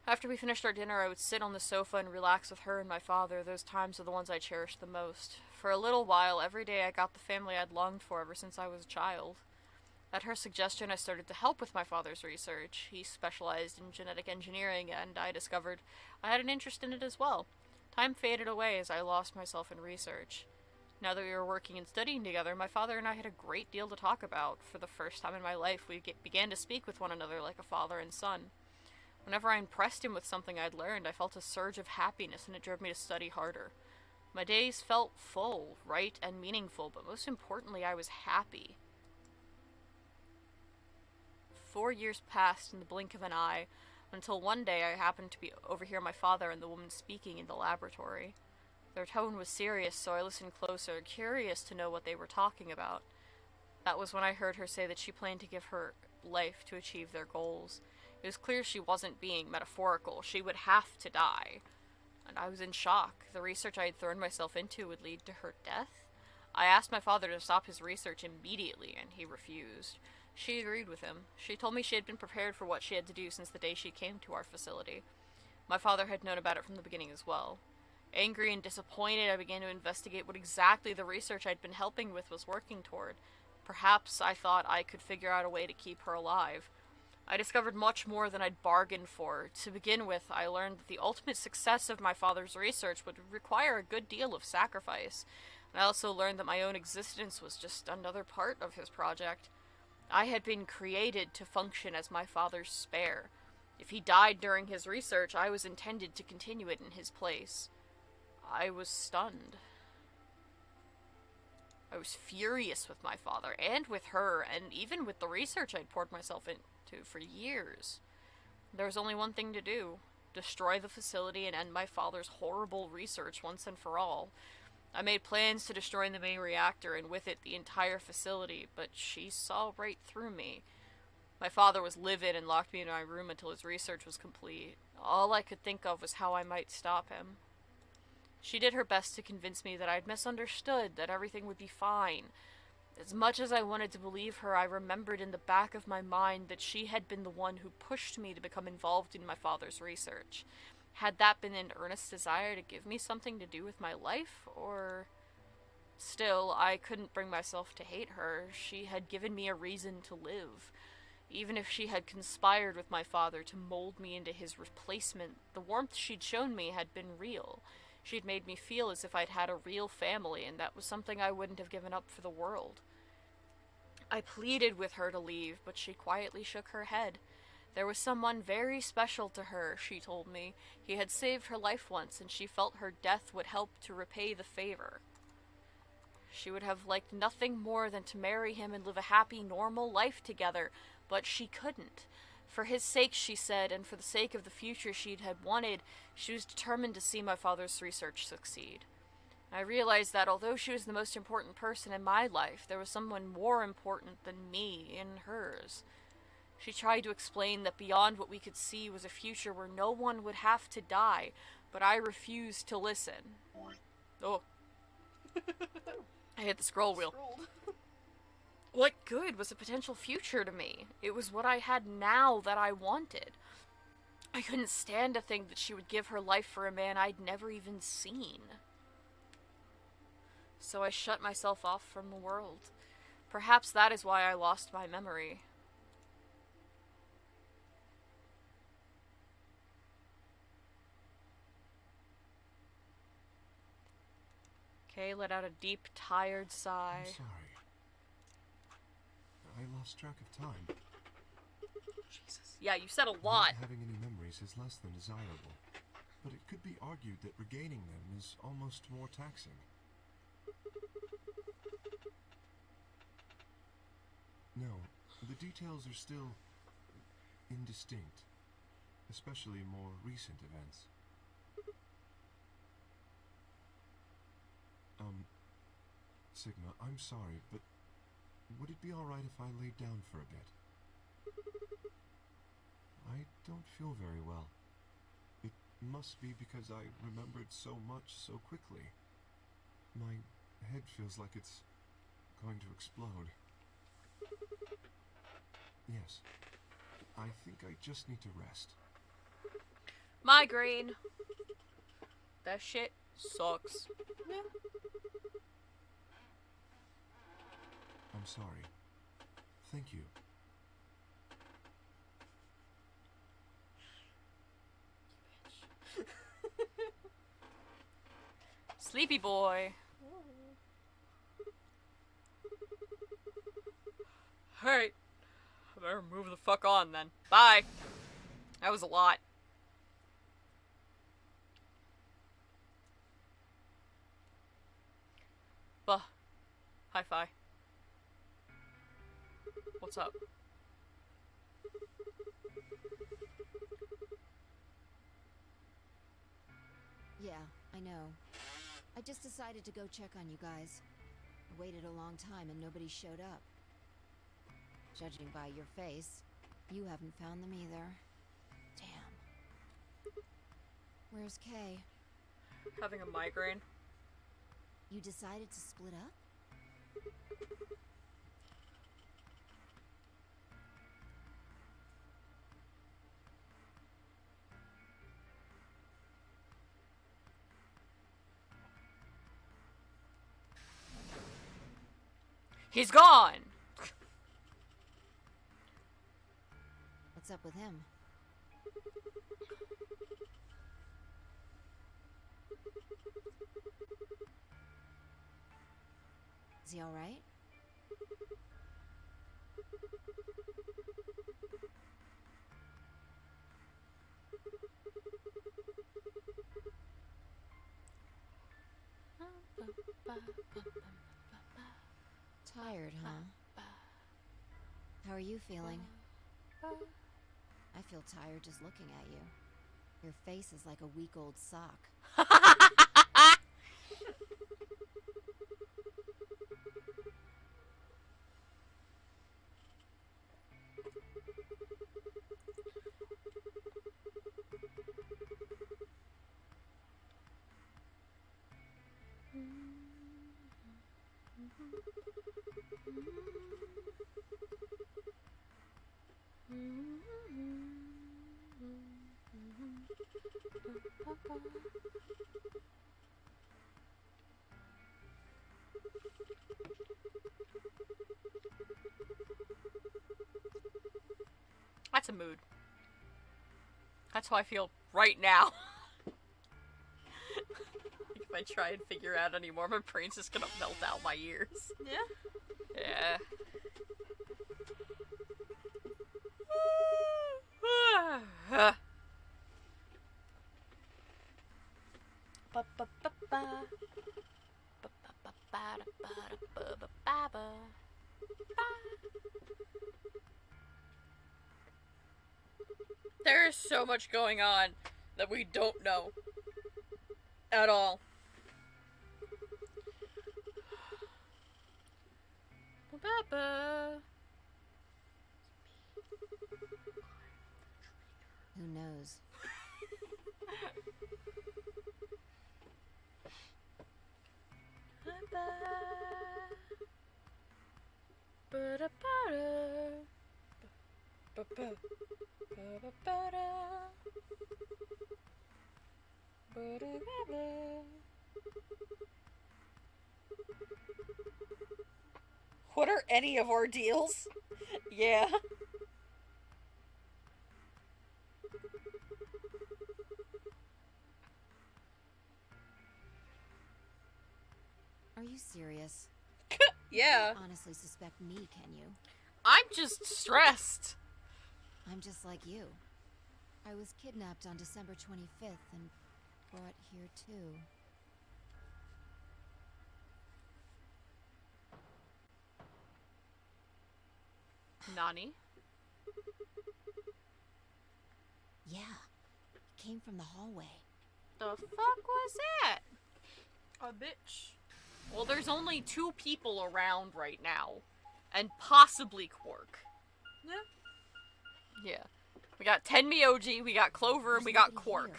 After we finished our dinner, I would sit on the sofa and relax with her and my father. Those times are the ones I cherished the most. For a little while, every day I got the family I'd longed for ever since I was a child. At her suggestion, I started to help with my father's research. He specialized in genetic engineering, and I discovered I had an interest in it as well. Time faded away as I lost myself in research. Now that we were working and studying together, my father and I had a great deal to talk about. For the first time in my life, we began to speak with one another like a father and son. Whenever I impressed him with something I'd learned, I felt a surge of happiness, and it drove me to study harder. My days felt full, right, and meaningful, but most importantly, I was happy. 4 years passed in the blink of an eye, until one day I happened to overhear my father and the woman speaking in the laboratory. Their tone was serious, so I listened closer, curious to know what they were talking about. That was when I heard her say that she planned to give her life to achieve their goals. It was clear she wasn't being metaphorical. She would have to die. And I was in shock. The research I had thrown myself into would lead to her death? I asked my father to stop his research immediately, and he refused. She agreed with him. She told me she had been prepared for what she had to do since the day she came to our facility. My father had known about it from the beginning as well. Angry and disappointed, I began to investigate what exactly the research I'd been helping with was working toward. Perhaps I thought I could figure out a way to keep her alive. I discovered much more than I'd bargained for. To begin with, I learned that the ultimate success of my father's research would require a good deal of sacrifice. And I also learned that my own existence was just another part of his project. I had been created to function as my father's spare. If he died during his research, I was intended to continue it in his place. I was stunned. I was furious with my father, and with her, and even with the research I'd poured myself into for years. There was only one thing to do: destroy the facility and end my father's horrible research once and for all. I made plans to destroy the main reactor, and with it the entire facility, but she saw right through me. My father was livid and locked me in my room until his research was complete. All I could think of was how I might stop him. She did her best to convince me that I'd misunderstood, that everything would be fine. As much as I wanted to believe her, I remembered in the back of my mind that she had been the one who pushed me to become involved in my father's research. Had that been an earnest desire to give me something to do with my life, or... Still, I couldn't bring myself to hate her. She had given me a reason to live. Even if she had conspired with my father to mold me into his replacement, the warmth she'd shown me had been real. She'd made me feel as if I'd had a real family, and that was something I wouldn't have given up for the world. I pleaded with her to leave, but she quietly shook her head. There was someone very special to her, she told me. He had saved her life once, and she felt her death would help to repay the favor. She would have liked nothing more than to marry him and live a happy, normal life together, but she couldn't. For his sake, she said, and for the sake of the future she had wanted, she was determined to see my father's research succeed. I realized that although she was the most important person in my life, there was someone more important than me in hers. She tried to explain that beyond what we could see was a future where no one would have to die, but I refused to listen. Oh. I hit the scroll wheel. What good was a potential future to me? It was what I had now that I wanted. I couldn't stand to think that she would give her life for a man I'd never even seen. So I shut myself off from the world. Perhaps that is why I lost my memory. Kay let out a deep, tired sigh. I'm sorry. I lost track of time. Jesus. Yeah, you said a lot. Not having any memories is less than desirable, but it could be argued that regaining them is almost more taxing. No, the details are still indistinct, especially more recent events. Sigma, I'm sorry, but would it be alright if I laid down for a bit? I don't feel very well. It must be because I remembered so much so quickly. My head feels like it's going to explode. Yes, I think I just need to rest. Migraine. That shit sucks. I'm sorry. Thank you. Sleepy boy. Alright. I better move the fuck on then. Bye. That was a lot. Buh. Hi-fi. What's up? Yeah, I know. I just decided to go check on you guys. I waited a long time and nobody showed up. Judging by your face, you haven't found them either. Damn. Where's Kay? Having a migraine. You decided to split up? He's gone! What's up with him? Is he alright? Tired, huh? How are you feeling? I feel tired just looking at you. Your face is like a week-old sock. That's a mood. That's how I feel right now. If I try and figure out anymore, my brain's just gonna melt out my ears. Yeah? Yeah. There is so much going on that we don't know at all. Who knows? What are any of our deals? Yeah. Are you serious? Yeah. You can't honestly suspect me, can you? I'm just stressed. I'm just like you. I was kidnapped on December 25th and brought here too. Nani? Yeah. It came from the hallway. The fuck was that? A bitch. Well, there's only 2 people around right now. And possibly Quark. Yeah. Yeah. We got Tenmyoji, we got Clover, and we got There's nobody Quark. here.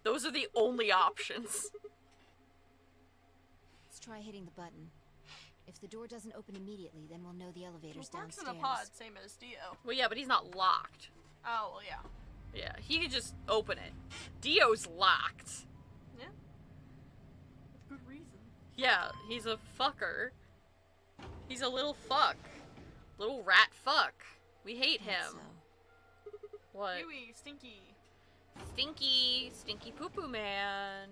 Those are the only options. Let's try hitting the button. If the door doesn't open immediately, then we'll know the elevator's Well, Quark's in downstairs. a pod, same as Dio. Well, yeah, but he's not locked. Oh, well, yeah. Yeah, he could just open it. Dio's locked. Yeah. With good reason. Yeah, he's a fucker. He's a little fuck. Little rat fuck. We hate Thought him. so. What? Yui, stinky. Stinky. Stinky poo-poo man.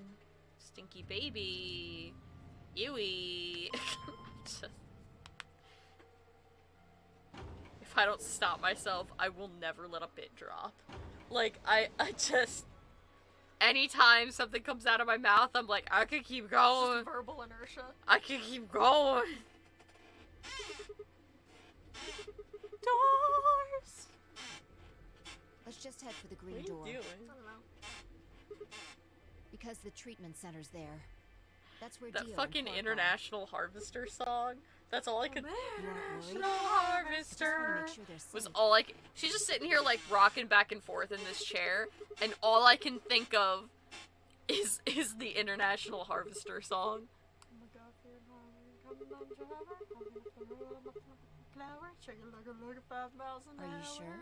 Stinky baby. Ewy. Just... If I don't stop myself, I will never let a bit drop. Like, I just... Anytime something comes out of my mouth, I'm like, I could keep It's going. just verbal inertia. I could keep going. Doors! Let's just head for the green What are door. you I doing? don't know. Because the treatment center's there. That's where That Dio fucking and Clark are. International Harvester song. That's all I could. You aren't worried? International I just want Harvester to make sure they're was safe. all I could. She's just sitting here like rocking back and forth in this chair, and all I can think of is the International Harvester song. Oh my god, fear and harmony, come on, driver. Flower, check it like a 5 miles an Are you hour. sure?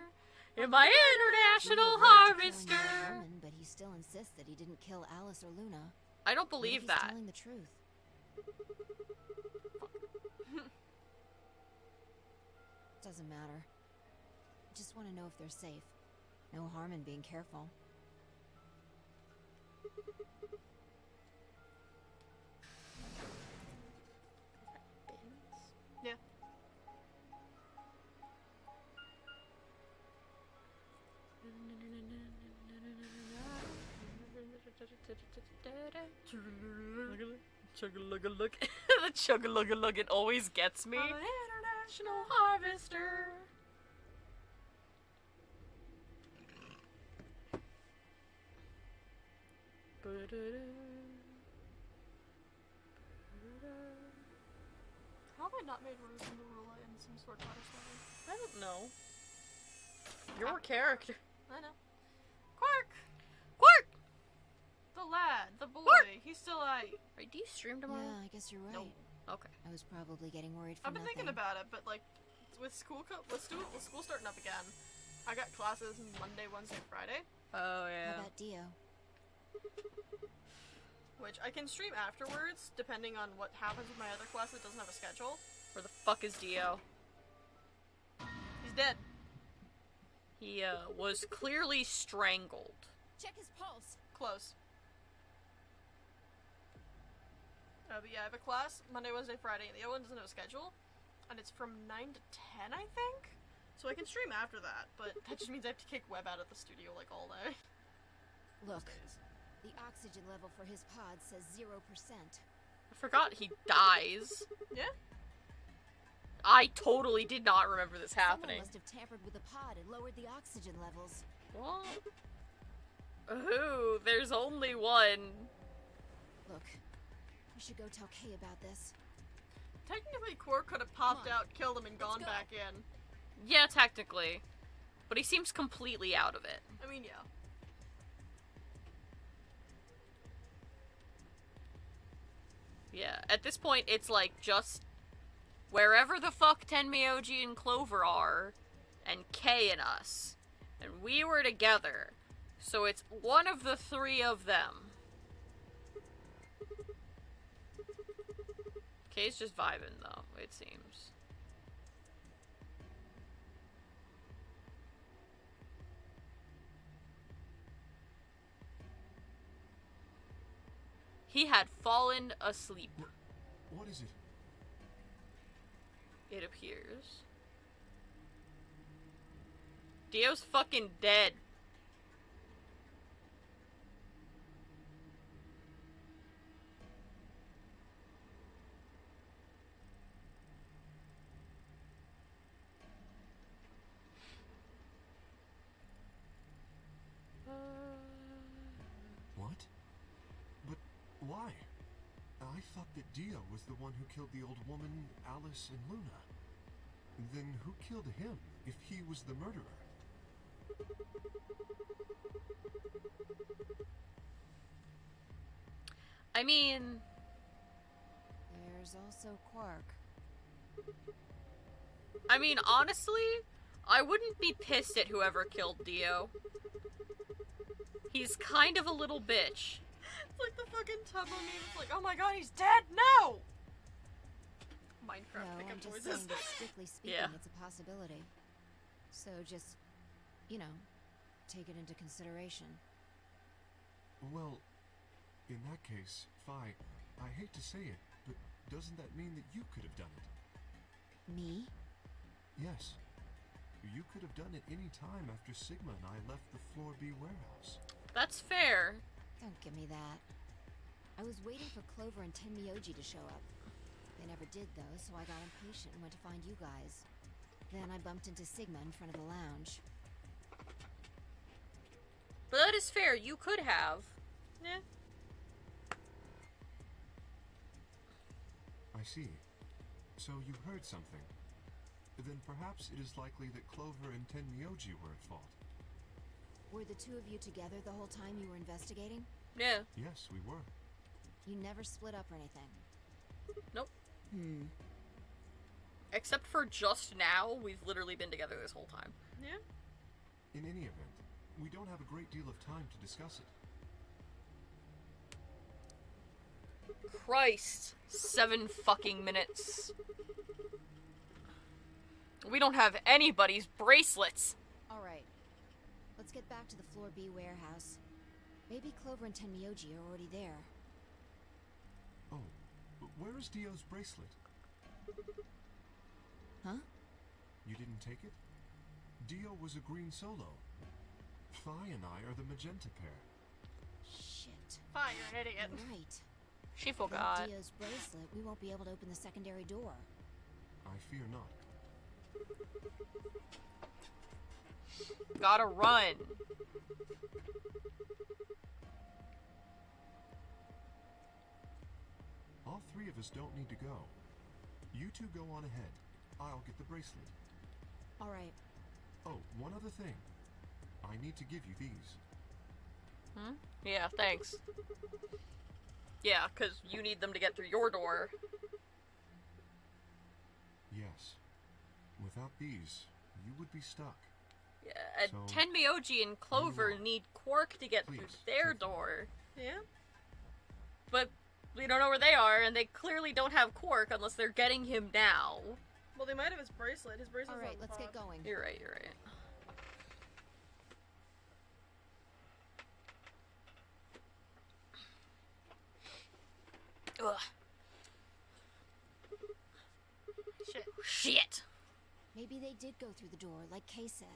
In my We International agreed to killing Harvester. that Herman, but he still insists that he didn't kill Alice or Luna. I don't What if believe he's that. telling the truth? Doesn't matter. I just want to know if they're safe. No harm in being careful. Yeah. Chug-a-lug-a-lug. The chug-a-lug-a-lug, it always gets me. I'm an international harvester. How have I not made Rose and Marilla in some sort of other story? I don't know. Your character. I know. Quark! Quark! The lad, the boy, Quark! he's still alive. Wait, do you stream tomorrow? Yeah, I guess you're right. No. Okay. I was probably getting worried for I've been thinking about it, but like, with school starting up again, I got classes Monday, Wednesday, Friday, Oh, How yeah. about Dio? which I can stream afterwards, depending on what happens with my other class that doesn't have a schedule. Where the fuck is Dio? He's dead. He, was clearly strangled. Check his pulse. Close. But yeah, I have a class Monday, Wednesday, Friday, and the other one doesn't have a schedule, and it's from 9 to 10, I think? So I can stream after that, but that just means I have to kick Webb out of the studio, like, all day. Look, Those days. the oxygen level for his pod says 0%. I forgot he dies. Yeah? I totally did not remember this Someone happening. must have tampered with the pod and lowered the oxygen levels. What? Ooh, there's only one. Look, we should go tell Kay about this. Technically, Quark could have popped Come on. out, killed him, and gone go. back in. Yeah, technically. But he seems completely out of it. I mean, yeah. Yeah, at this point, it's like just wherever the fuck Tenmyoji and Clover are, and Kay and us. And we were together. So it's one of the three of them. Kay's just vibing, though, it seems. He had fallen asleep, What is it? it appears. Dio's fucking dead. What? But why? I thought that Dio was the one who killed the old woman, Alice, and Luna. Then who killed him, if he was the murderer? I mean, There's also Quark. honestly, I wouldn't be pissed at whoever killed Dio. He's kind of a little bitch. It's like the fucking Tubbo meme. It's like, oh my god, he's dead! No! Minecraft No, pickup I'm just noises. saying that strictly speaking, Yeah. it's a possibility. So just, you know, take it into consideration. Well, in that case, Fi, I hate to say it, but doesn't that mean that you could have done it? Me? Yes. You could have done it any time after Sigma and I left the Floor B warehouse. That's fair. Don't give me that. I was waiting for Clover and Tenmyoji to show up. They never did, though, so I got impatient and went to find you guys. Then I bumped into Sigma in front of the lounge. But that is fair. You could have. Yeah. I see. So you heard something. Then perhaps it is likely that Clover and Tenmyoji were at fault. Were the two of you together the whole time you were investigating? Yeah. Yes, we were. You never split up or anything? Nope. Except Except for just now, we've literally been together this whole time. Yeah? In any event, we don't have a great deal of time to discuss it. Christ. 7 fucking minutes. We don't have anybody's bracelets. Alright. Let's get back to the Floor B warehouse. Maybe Clover and Tenmyoji are already there. Oh, where is Dio's bracelet? Huh? You didn't take it? Dio was a green solo. Phi and I are the magenta pair. Shit. Fine, you're an idiot. You're right. She Without forgot. Dio's bracelet, we won't be able to open the secondary door. I fear not. Gotta run. All three of us don't need to go. You two go on ahead. I'll get the bracelet. All right. Oh, one other thing. I need to give you these. Hmm? Yeah, thanks. Yeah, because you need them to get through your door. Yes. Without these, you would be stuck. Yeah, and So, Tenmyoji and Clover are. need Quark to get through Please, their take them. door. Yeah? But we don't know where they are, and they clearly don't have Quark unless they're getting him now. Well, they might have his bracelet. His bracelet's All right, on the let's get pod. going. You're right, you're right. Ugh. Shit. Shit! Maybe they did go through the door, like Kay said.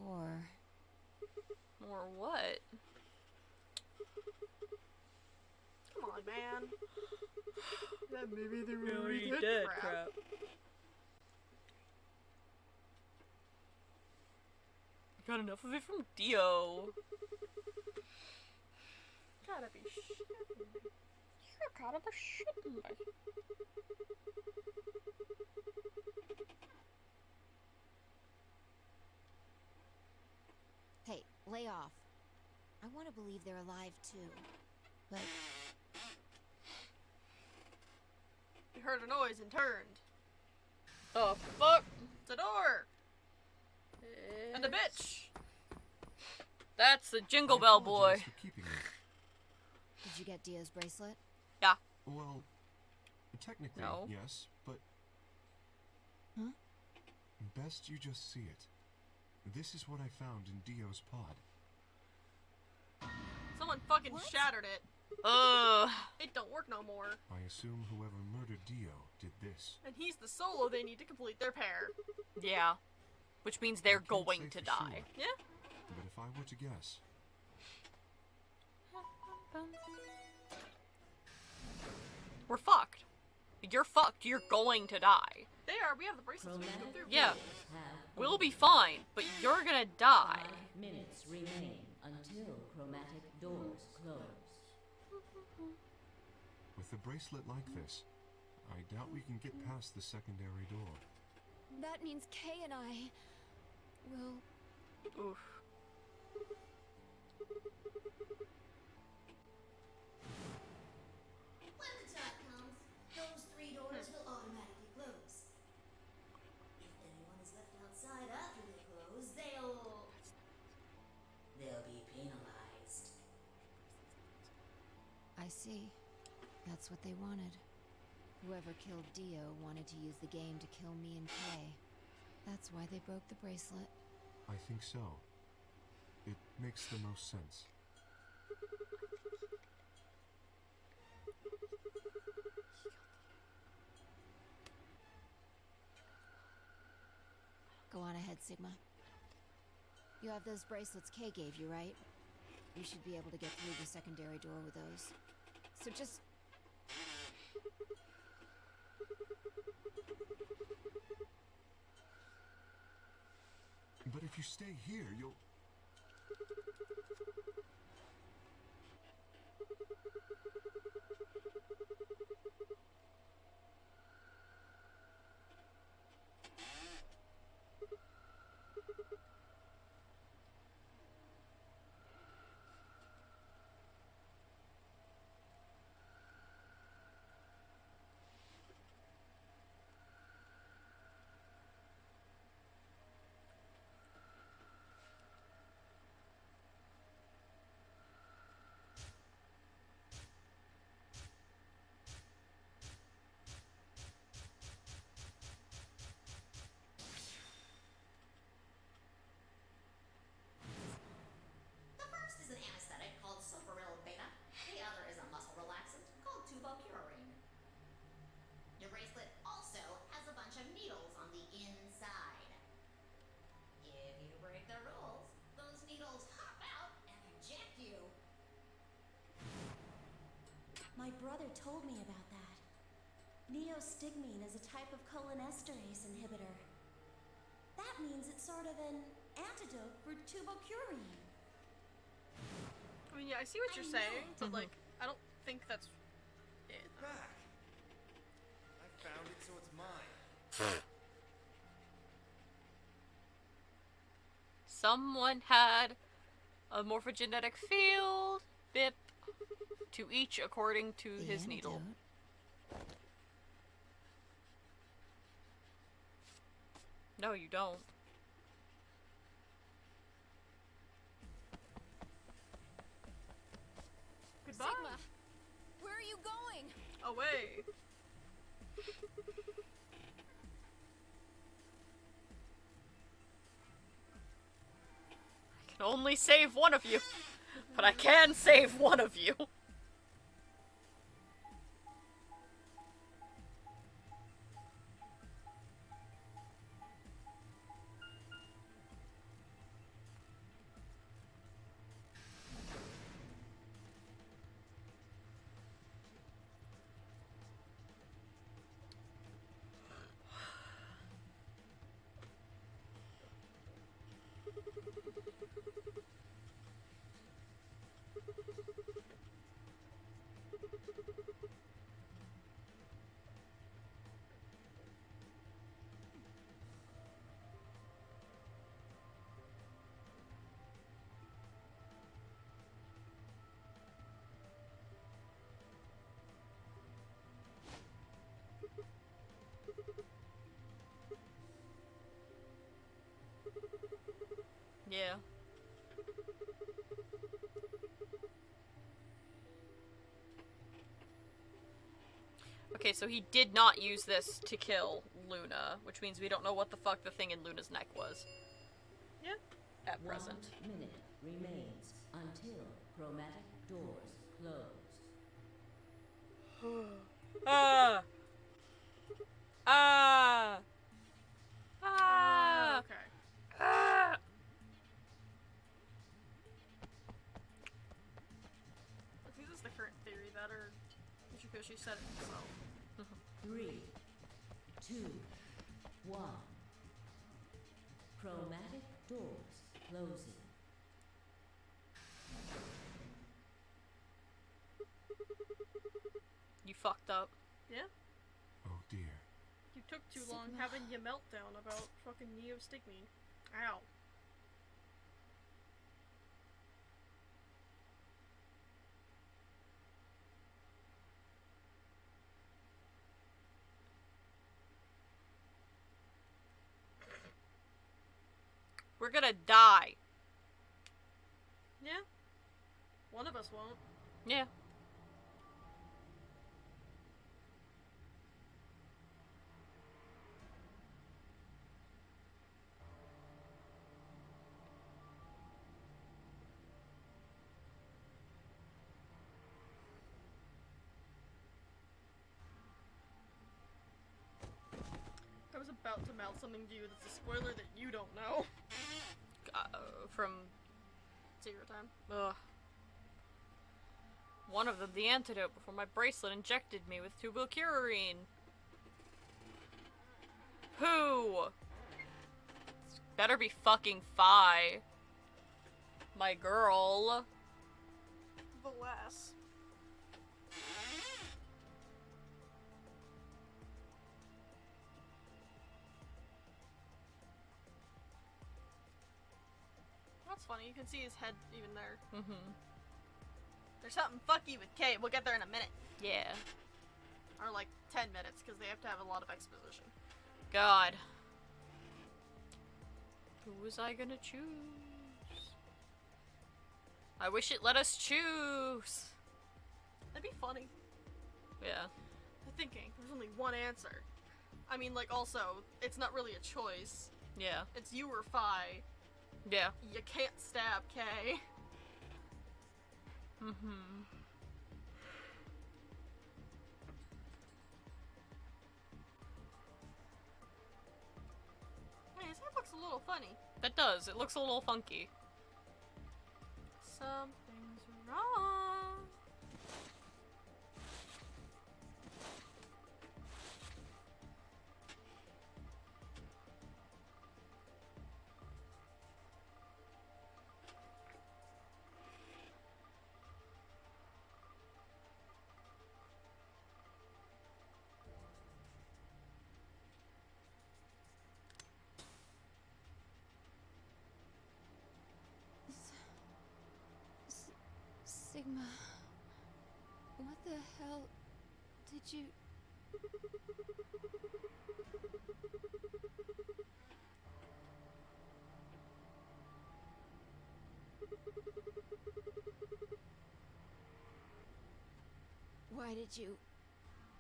Or Or what? Come on, man. Yeah, maybe they really did crap. Got enough of it from Dio. Gotta be shitting me. You gotta be shitting me. hey, lay off. I want to believe they're alive too. But We heard a noise and turned. Oh, fuck! It's a door! And a bitch! That's the Jingle I Bell apologize boy. for keeping it. did you get Dio's bracelet? Yeah. Well, technically, No. yes, but... Huh? Best you just see it. This is what I found in Dio's pod. Someone fucking What? shattered it. Ugh. It don't work no more. I assume whoever murdered Dio did this. And he's the solo they need to complete their pair. Yeah. Which means they're I can't going say to for die. sure, Yeah? but if I were to guess, We're fucked. You're fucked. You're going to die. They are. We have the bracelets. We can go Chromatic through. Yeah. doors have We'll opened. be fine, but you're gonna die. 5 minutes remain until chromatic doors close. with a bracelet like this, I doubt we can get past the secondary door. That means Kay and I will. Oof. When the time comes, those 3 doors will automatically close. If anyone is left outside after they close, they'll be penalized. I see. That's what they wanted. Whoever killed Dio wanted to use the game to kill me and Kay. That's why they broke the bracelet. I think so. It makes the most sense. Go on ahead, Sigma. You have those bracelets Kay gave you, right? You should be able to get through the secondary door with those. So just... But if you stay here, you'll... My brother told me about that. Neostigmine is a type of cholinesterase inhibitor. That means it's sort of an antidote for tuberculin. I mean, yeah, I see what you're saying, but like, I don't think that's it. Back. I found it, so it's mine. Someone had a morphogenetic field, bip, to each according to The his needle. antidote? No, you don't. Goodbye. Sigma, where are you going? Away. I can only save one of you, but I can save one of you. Yeah. Okay, so he did not use this to kill Luna, which means we don't know what the fuck the thing in Luna's neck was. Yeah. At present. 1 minute remains until chromatic doors close. Ah! Ah! Ah! Okay. Ah! I think this is the current theory that, or Michikoshi said it himself. 3, 2, 1. Chromatic doors closing. You fucked up. Yeah? Oh dear. You took too long Sigma. having your meltdown about fucking neostigmine. Ow. We're gonna die. Yeah? One of us won't. Yeah. I was about to mouth something to you that's a spoiler that you don't know. From Zero time. ugh. One of them, the antidote before my bracelet injected me with tuberculin. Who? Better be fucking Fi. My girl. The last. That's funny, you can see his head even there. Mm-hmm. There's something fucky with Kate. We'll get there in a minute. Yeah. Or like 10 minutes, because they have to have a lot of exposition. God. Who was I gonna choose? I wish it let us choose. That'd be funny. Yeah. I'm thinking, there's only one answer. I mean, like, also, it's not really a choice. Yeah. It's you or Fi. Yeah. You can't stab Kay. Mm-hmm. Hey, his head looks a little funny. That does. It looks a little funky. Something's wrong. Sigma, what the hell did you... Why did you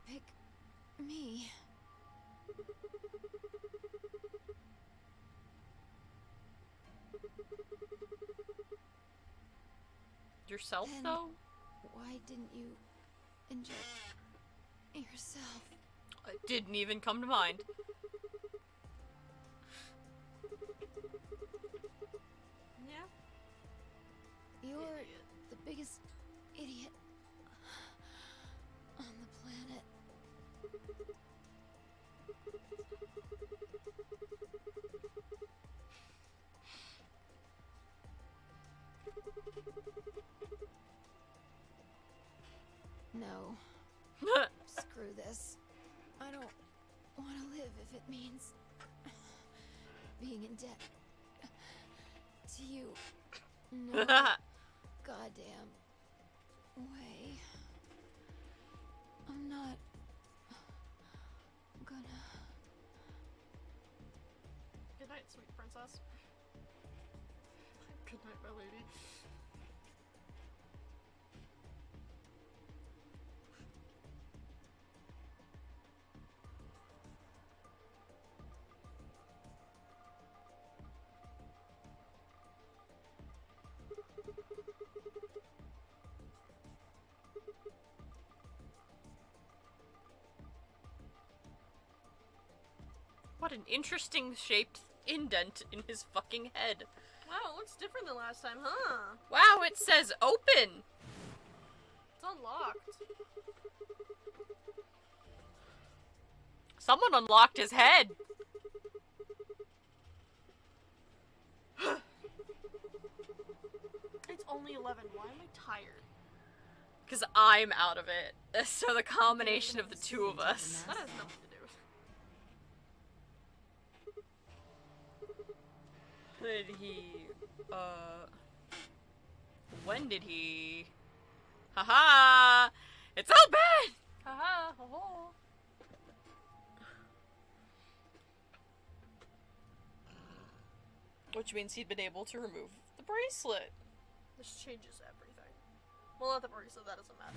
pick me? Yourself, Then though? why didn't you inject yourself? It didn't even come to mind. Yeah. You're Idiot. the biggest idiot on the planet. No. Screw this. I don't want to live if it means being in debt to you. No goddamn way. I'm not gonna. Good night, sweet princess. Good night, my lady. What an interesting shaped indent in his fucking head. Wow, it looks different than last time, huh? Wow, it says open! It's unlocked. Someone unlocked his head. It's only 11. Why am I tired? Because I'm out of it. So the combination of the two of us. That has nothing to do with it. Did he, when did he? Haha! It's open! Haha, ho ho. Which means he'd been able to remove the bracelet. This changes everything. Well, not the bracelet, that doesn't matter.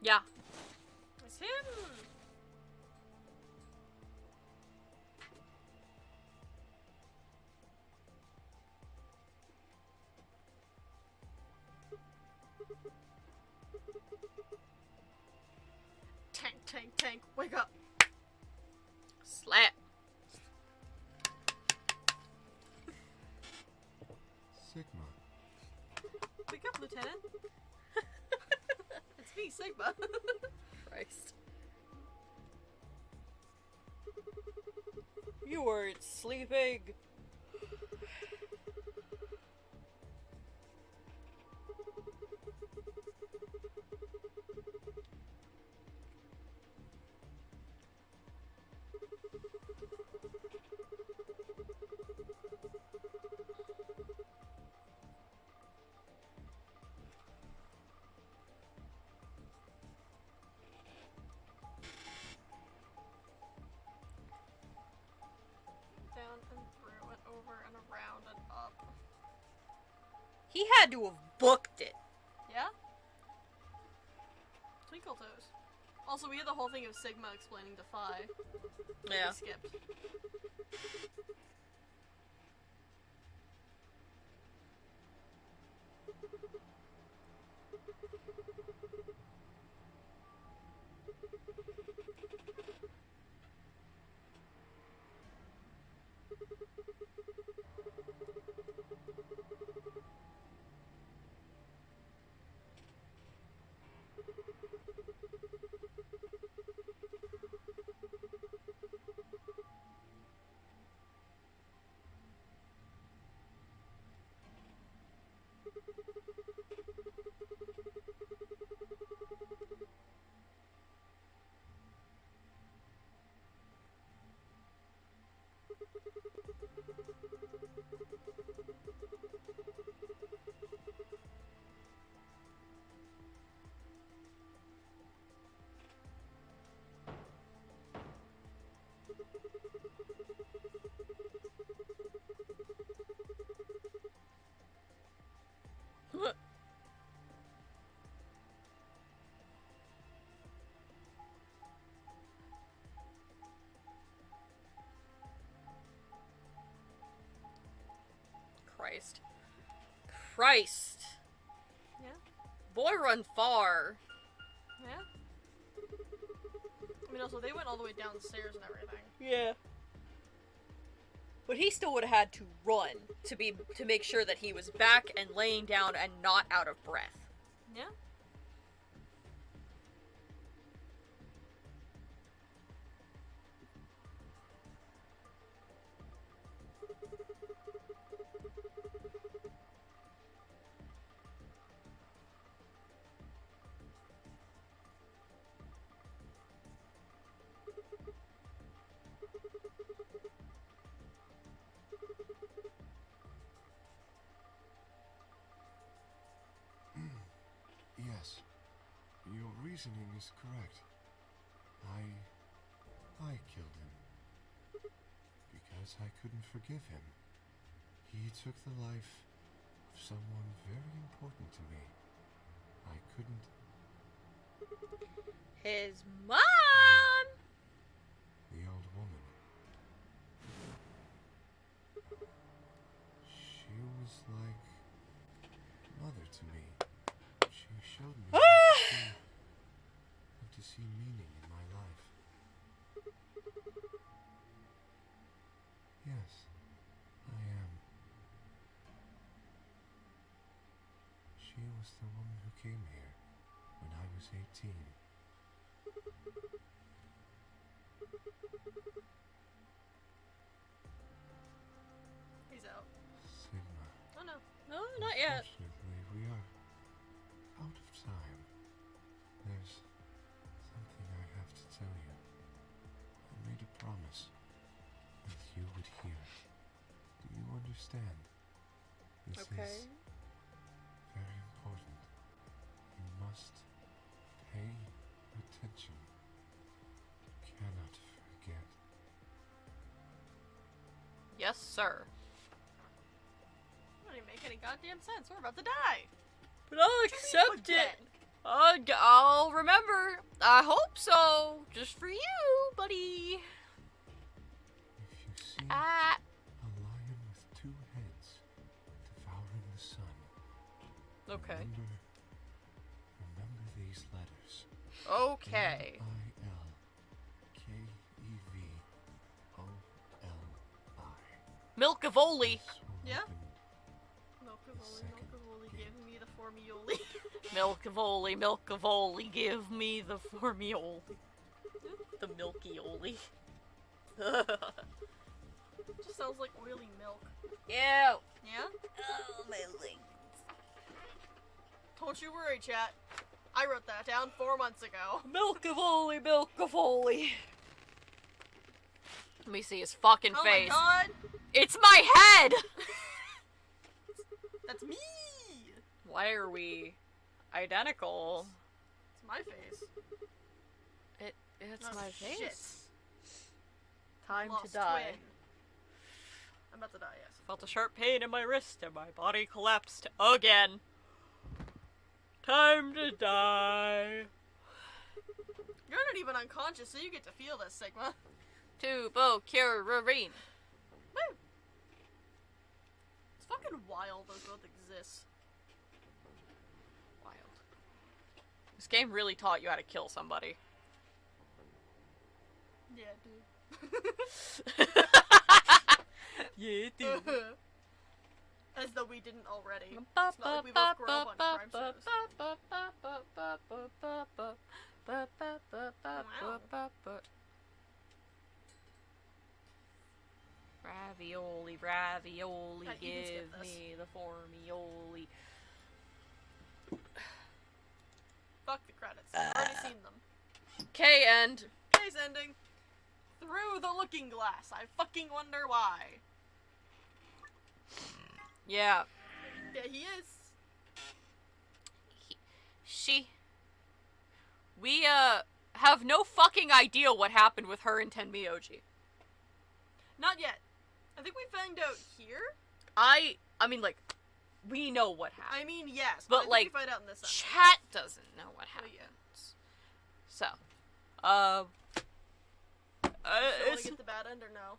Yeah. It's him! Tank, tank, tank, wake up! Slap. Sigma. Wake up, Lieutenant! It's me, Sigma. Christ. You weren't sleeping. Down and through and over and around and up. He had to have booked it. Yeah? Twinkle toes. Also, we had the whole thing of Sigma explaining to Phi. Yeah. We skipped. Christ. Christ. Yeah. Boy, run far. Yeah. I mean, also, they went all the way downstairs and everything. Yeah. But he still would have had to run to make sure that he was back and laying down and not out of breath. Yeah. Yes, your reasoning is correct. I killed him. Because I couldn't forgive him. He took the life of someone very important to me. I couldn't... His mom! The old woman. She was like mother to me. She showed me how to see meaning in my life. Yes, I am. She was the woman who came here when I was 18. He's out. Sigma. Oh no. No, not yet. Unfortunately, we are out of time. There's something I have to tell you. I made a promise that you would hear it. Do you understand? This Okay. is very important. You must pay attention. Cannot forget. Yes, sir. That didn't make any goddamn sense. We're about to die. But I'll What do you mean accept again? it. I'll remember. I hope so. Just for you, buddy. If you see Ah. a lion with two heads devouring the sun, Okay. remember these letters. Okay. Milkevoli. Milkevoli. Yeah? Milkevoli, give me the formioli. Milkevoli, give me the formioli. The milky-oli. Just sounds like oily milk. Ew. Yeah? Oh, my legs. Don't you worry, chat. I wrote that down 4 months ago. Milkevoli, Milkevoli. Let me see his fucking face. Oh my god! It's my head! That's me! Why are we identical? It's my face. It's Oh, my shit. face. Time Lost to die. twin. I'm about to die, yes. Felt a sharp pain in my wrist and my body collapsed again. Time to die. You're not even unconscious, so you get to feel this, Sigma. Tubocurarine. Woo! It's fucking wild those both exist. Wild. This game really taught you how to kill somebody. Yeah, dude. Yeah, dude. As though we didn't already. It's not like we both grew up on crime shows. Ravioli, Pat, you can skip give this. me the formioli. Fuck the credits. I've already seen them. Okay, end. Case ending. Through the looking glass. I fucking wonder why. Yeah. Yeah, he is. We, have no fucking idea what happened with her and Tenmyoji. Not yet. I think we find out here. I mean, like, we know what happened. I mean, yes. But, I think like, we find out in this episode. Chat doesn't know what Oh, happened. yeah. So, So wanna it's... get the bad end or no?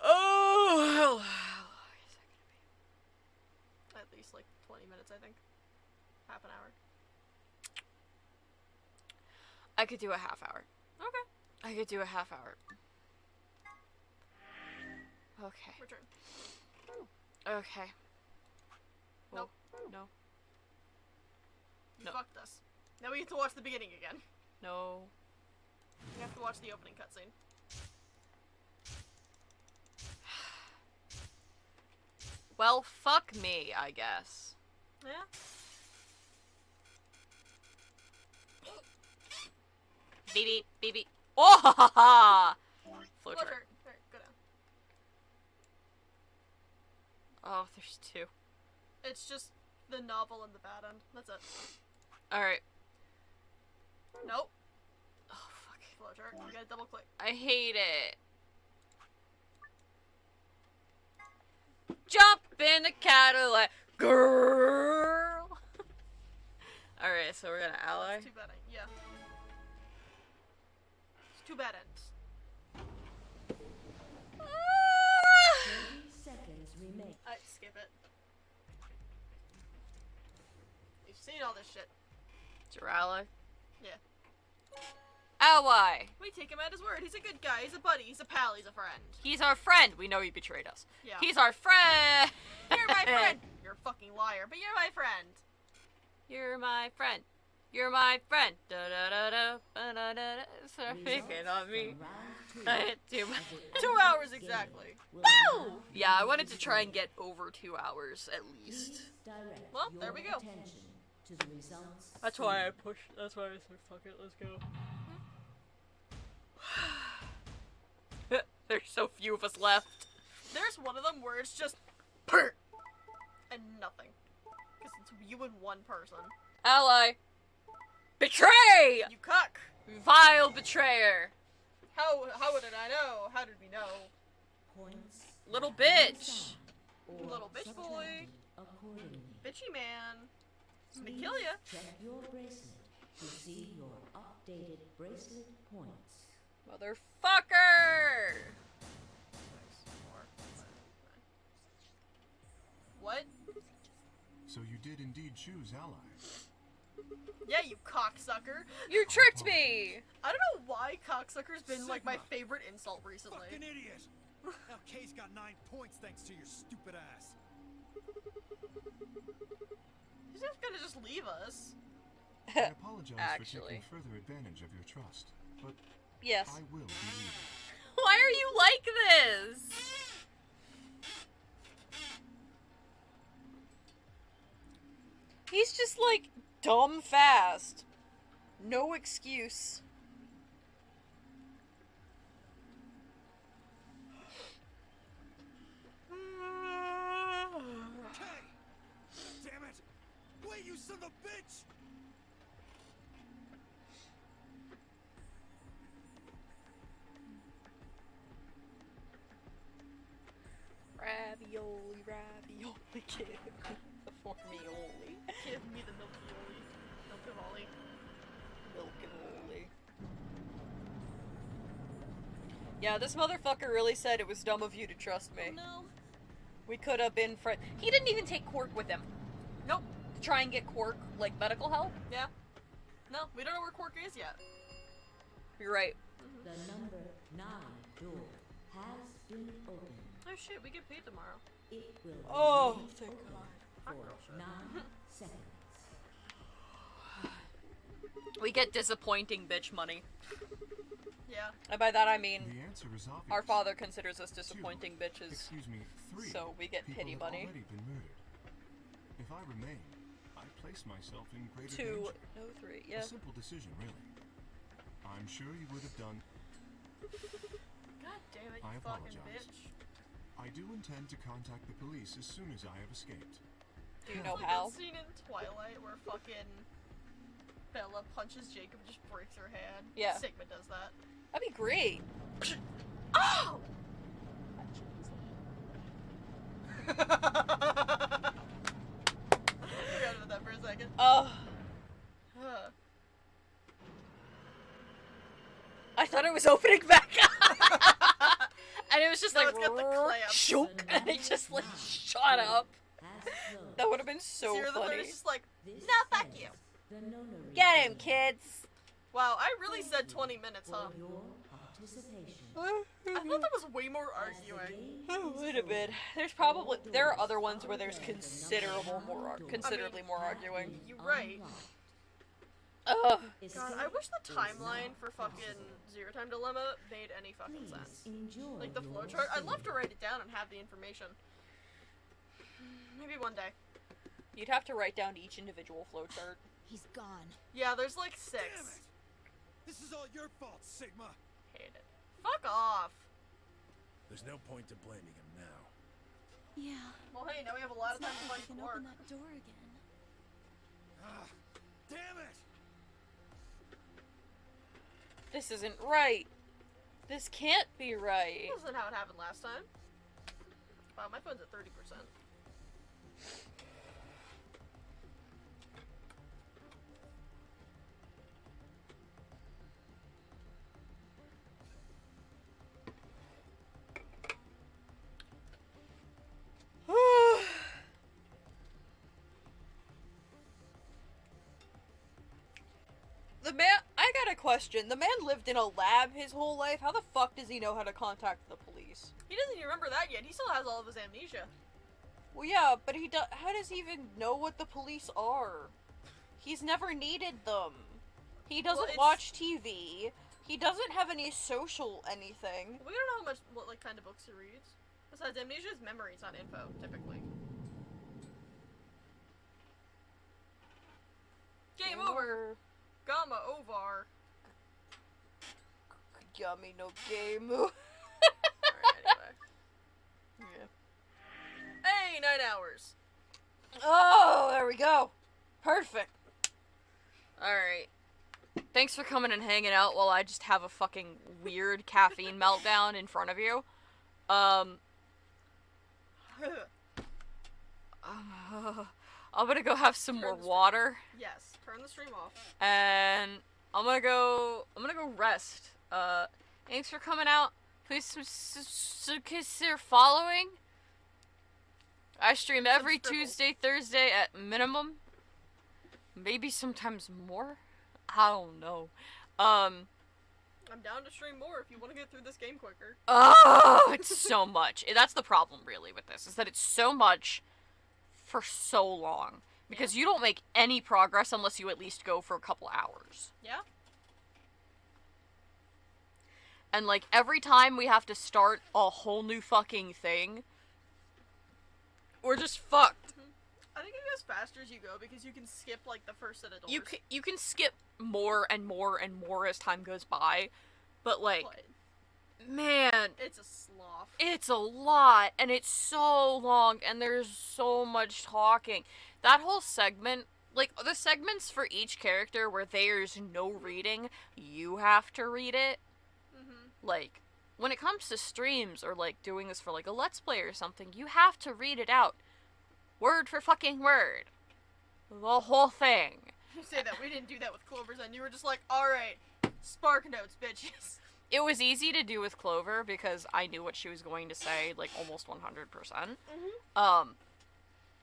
Oh, how is that gonna be? least like 20 minutes, I think. Half an hour. I could do a half hour. Okay. I could do a half hour. Okay. Return. Okay. Nope. No. You No. fucked us. Now we get to watch the beginning again. No. We have to watch the opening cutscene. Well, fuck me, I guess. Yeah? Beep beep, beep beep. Oh ha ha ha! Flowchart. Alright, go down. Oh, there's two. It's just the novel and the bad end. That's it. Alright. Nope. Oh, fuck. Flowchart. You gotta double click. I hate it. Jump in the Cadillac, girl! Alright, so we're gonna ally. It's two bad ends. Yeah. It's two bad ends. 30 seconds remain. Alright, skip it. You've seen all this shit. It's your ally. Yeah. Ally! We take him at his word. He's a good guy. He's a buddy. He's a pal. He's a friend. He's our friend! We know he betrayed us. Yeah. He's our friend! You're my friend! You're a fucking liar, but you're my friend. You're my friend. You're my friend. Da da da da da da da. Start picking on me. I hit too much. 2 hours exactly. Woo! Yeah, I wanted to try and get over 2 hours at least. Well, there we go. To the results. That's why I pushed. That's why I said, fuck it, let's go. There's so few of us left. There's one of them where it's just PERT and nothing. Because it's you and one person. Ally. Betray! You cuck! Vile betrayer. How did I know? How did we know? Points. Little bitch. Little bitch boy. Accordingly. Bitchy man. I'm gonna kill ya. Check your bracelet to see your updated bracelet points. Motherfucker! What? So you did indeed choose ally. Yeah, you cocksucker. You tricked me! I don't know why cocksucker's been like my favorite insult recently. Fucking idiot! Now Kay's got 9 points thanks to your stupid ass. He's just gonna just leave us. I apologize Actually. for taking further advantage of your trust, but Yes. I will be leaving. Why are you like this? He's just like dumb fast. No excuse. Kay! Damn it! Wait, you son of a bitch! Ravioli, ravioli, give me the formioli. Give me the milky-oli. Milk-of-oli. Milk-and-oli. Yeah, this motherfucker really said it was dumb of you to trust me. No. We could have been friends. He didn't even take Quark with him. Nope. To try and get Quark, like, medical help. Yeah. No, we don't know where Quark is yet. You're right. The number 9 door has been opened. Oh shit, we get paid tomorrow. It will Oh, remain thank open God. for 9 seconds. We get disappointing bitch money. Yeah. And by that I mean, The answer is obvious. our father considers us 2, disappointing bitches. Excuse me, 3. So we get people pity have money. already been murdered. If I remain, I place myself in greater 2, danger. no 3, yeah. A simple decision, really. I'm sure you would have done. God damn it, I you fucking apologize. bitch. I do intend to contact the police as soon as I have escaped. Do you know Like how? that scene in Twilight where fucking Bella punches Jacob and just breaks her hand. Yeah. Sigma does that. That'd be great. Oh! Forgot about that for a second. Oh, Huh. I thought it was opening back up. And it was just No, like, it's got the clamp. shook, and it just like shot up. Has closed. That would have been so Zero the Third funny. is just like, This no, fuck ends you. the nonary Get him, game. kids! Wow, I really said 20 minutes, huh? For your participation. I thought that was way more As the arguing. game Oh, is wait a bit. over, There's probably there are all other ones doors where there's other than the considerably more arguing. You're right. Ugh. God, I wish the timeline for fucking Zero Time Dilemma made any fucking Please sense. enjoy Like the your flowchart. I'd love to stay. write it down and have the information. Maybe one day. You'd have to write down each individual flowchart. He's gone. Yeah, there's like 6. Damn it! This is all your fault, Sigma. Hate it. Fuck off. There's no point to blaming him now. Yeah. Well, hey, now we have a lot of It's time to not find like I can work. open that door again. Ah, damn it! This isn't right. This can't be right. That wasn't how it happened last time. Wow, my phone's at 30%. The man, I got a question. The man lived in a lab his whole life. How the fuck does he know how to contact the police? He doesn't even remember that yet. He still has all of his amnesia. Well, yeah, but how does he even know what the police are? He's never needed them. He doesn't it's- watch TV. He doesn't have any social anything. We don't know what like kind of books he reads. Besides, amnesia is memories, not info, typically. Game over. Gamma Ovar. Yummy, no game. Alright, anyway. Yeah. Hey, 9 hours. Oh, there we go. Perfect. Alright. Thanks for coming and hanging out while I just have a fucking weird caffeine meltdown in front of you. I'm gonna go have some more water. Yes, turn the stream off. And I'm gonna go rest. Thanks for coming out. Please consider following. I stream every Tuesday, Thursday at minimum. Maybe sometimes more. I don't know. I'm down to stream more if you want to get through this game quicker. Oh, it's so much. That's the problem, really, with this, is that it's so much for so long. Because you don't make any progress unless you at least go for a couple hours. Yeah? And, like, every time we have to start a whole new fucking thing, we're just fucked. I think it goes faster as you go because you can skip like the first set of doors. You can skip more and more and more as time goes by, but like, man, it's a slough. It's a lot, and it's so long, and there's so much talking. That whole segment, like, the segments for each character where there's no reading, you have to read it. Like, when it comes to streams or like doing this for like a Let's Play or something, you have to read it out. Word for fucking word. The whole thing. You say that, we didn't do that with Clover's End. You were just like, alright, Spark Notes, bitches. It was easy to do with Clover because I knew what she was going to say, like, almost 100%.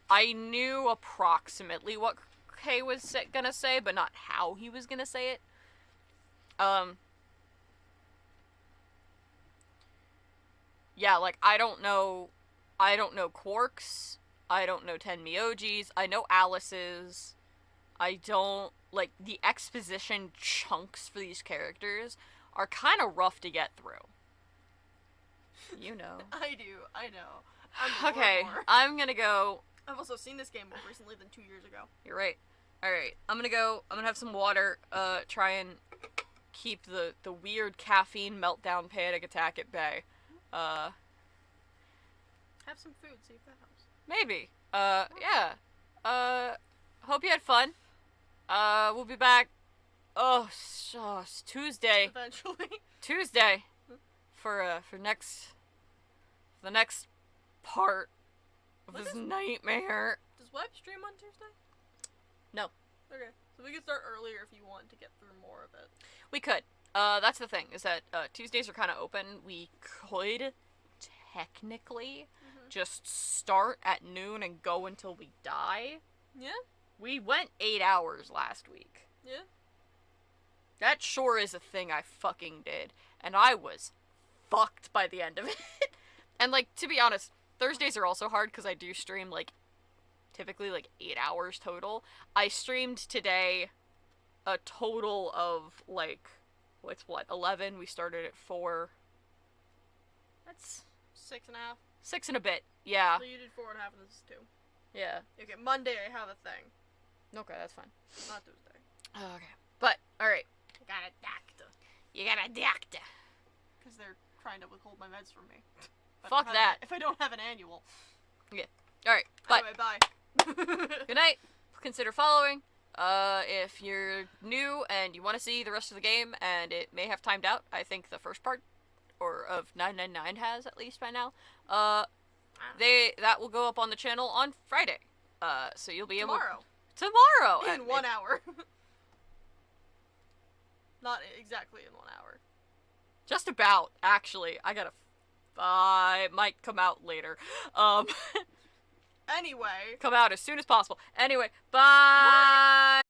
I knew approximately what Kay was gonna say, but not how he was gonna say it. Yeah, like, I don't know Quark's. I don't know Tenmyoji's. I know Alice's. I don't, like, the exposition chunks for these characters are kind of rough to get through. You know. I know. I'm Okay, more. I'm gonna go. I've also seen this game more recently than 2 years ago. You're right. Alright, I'm gonna have some water, try and keep the weird caffeine meltdown panic attack at bay. Have some food, see if that helps. Maybe. Yeah. Hope you had fun. We'll be back. It's Tuesday. Eventually. Tuesday. For the next part of this nightmare. Does Web stream on Tuesday? No. Okay. So we can start earlier if you want to get through more of it. We could. That's the thing, is that Tuesdays are kind of open. We could technically just start at noon and go until we die. Yeah. We went 8 hours last week. Yeah. That sure is a thing I fucking did. And I was fucked by the end of it. And, like, to be honest, Thursdays are also hard because I do stream, like, typically, like, 8 hours total. I streamed today a total of, like, what's what, 11? We started at 4. That's 6.5. 6 and a bit, yeah. So you did 4.5 and this is 2. Yeah. Okay, Monday I have a thing. Okay, that's fine. Not Tuesday. Okay. But, alright. I got a doctor. You got a doctor. Because they're trying to withhold my meds from me. But Fuck that. If I don't have an annual. Yeah. Alright, but. Anyway, bye. Good night. Consider following. If you're new and you want to see the rest of the game, and it may have timed out, I think the first part, or of 999 has, at least by now, that will go up on the channel on Friday. So you'll be able... Tomorrow! In 1 hour. Not exactly in 1 hour. Just about, actually. It might come out later. Anyway. Come out as soon as possible. Anyway, bye!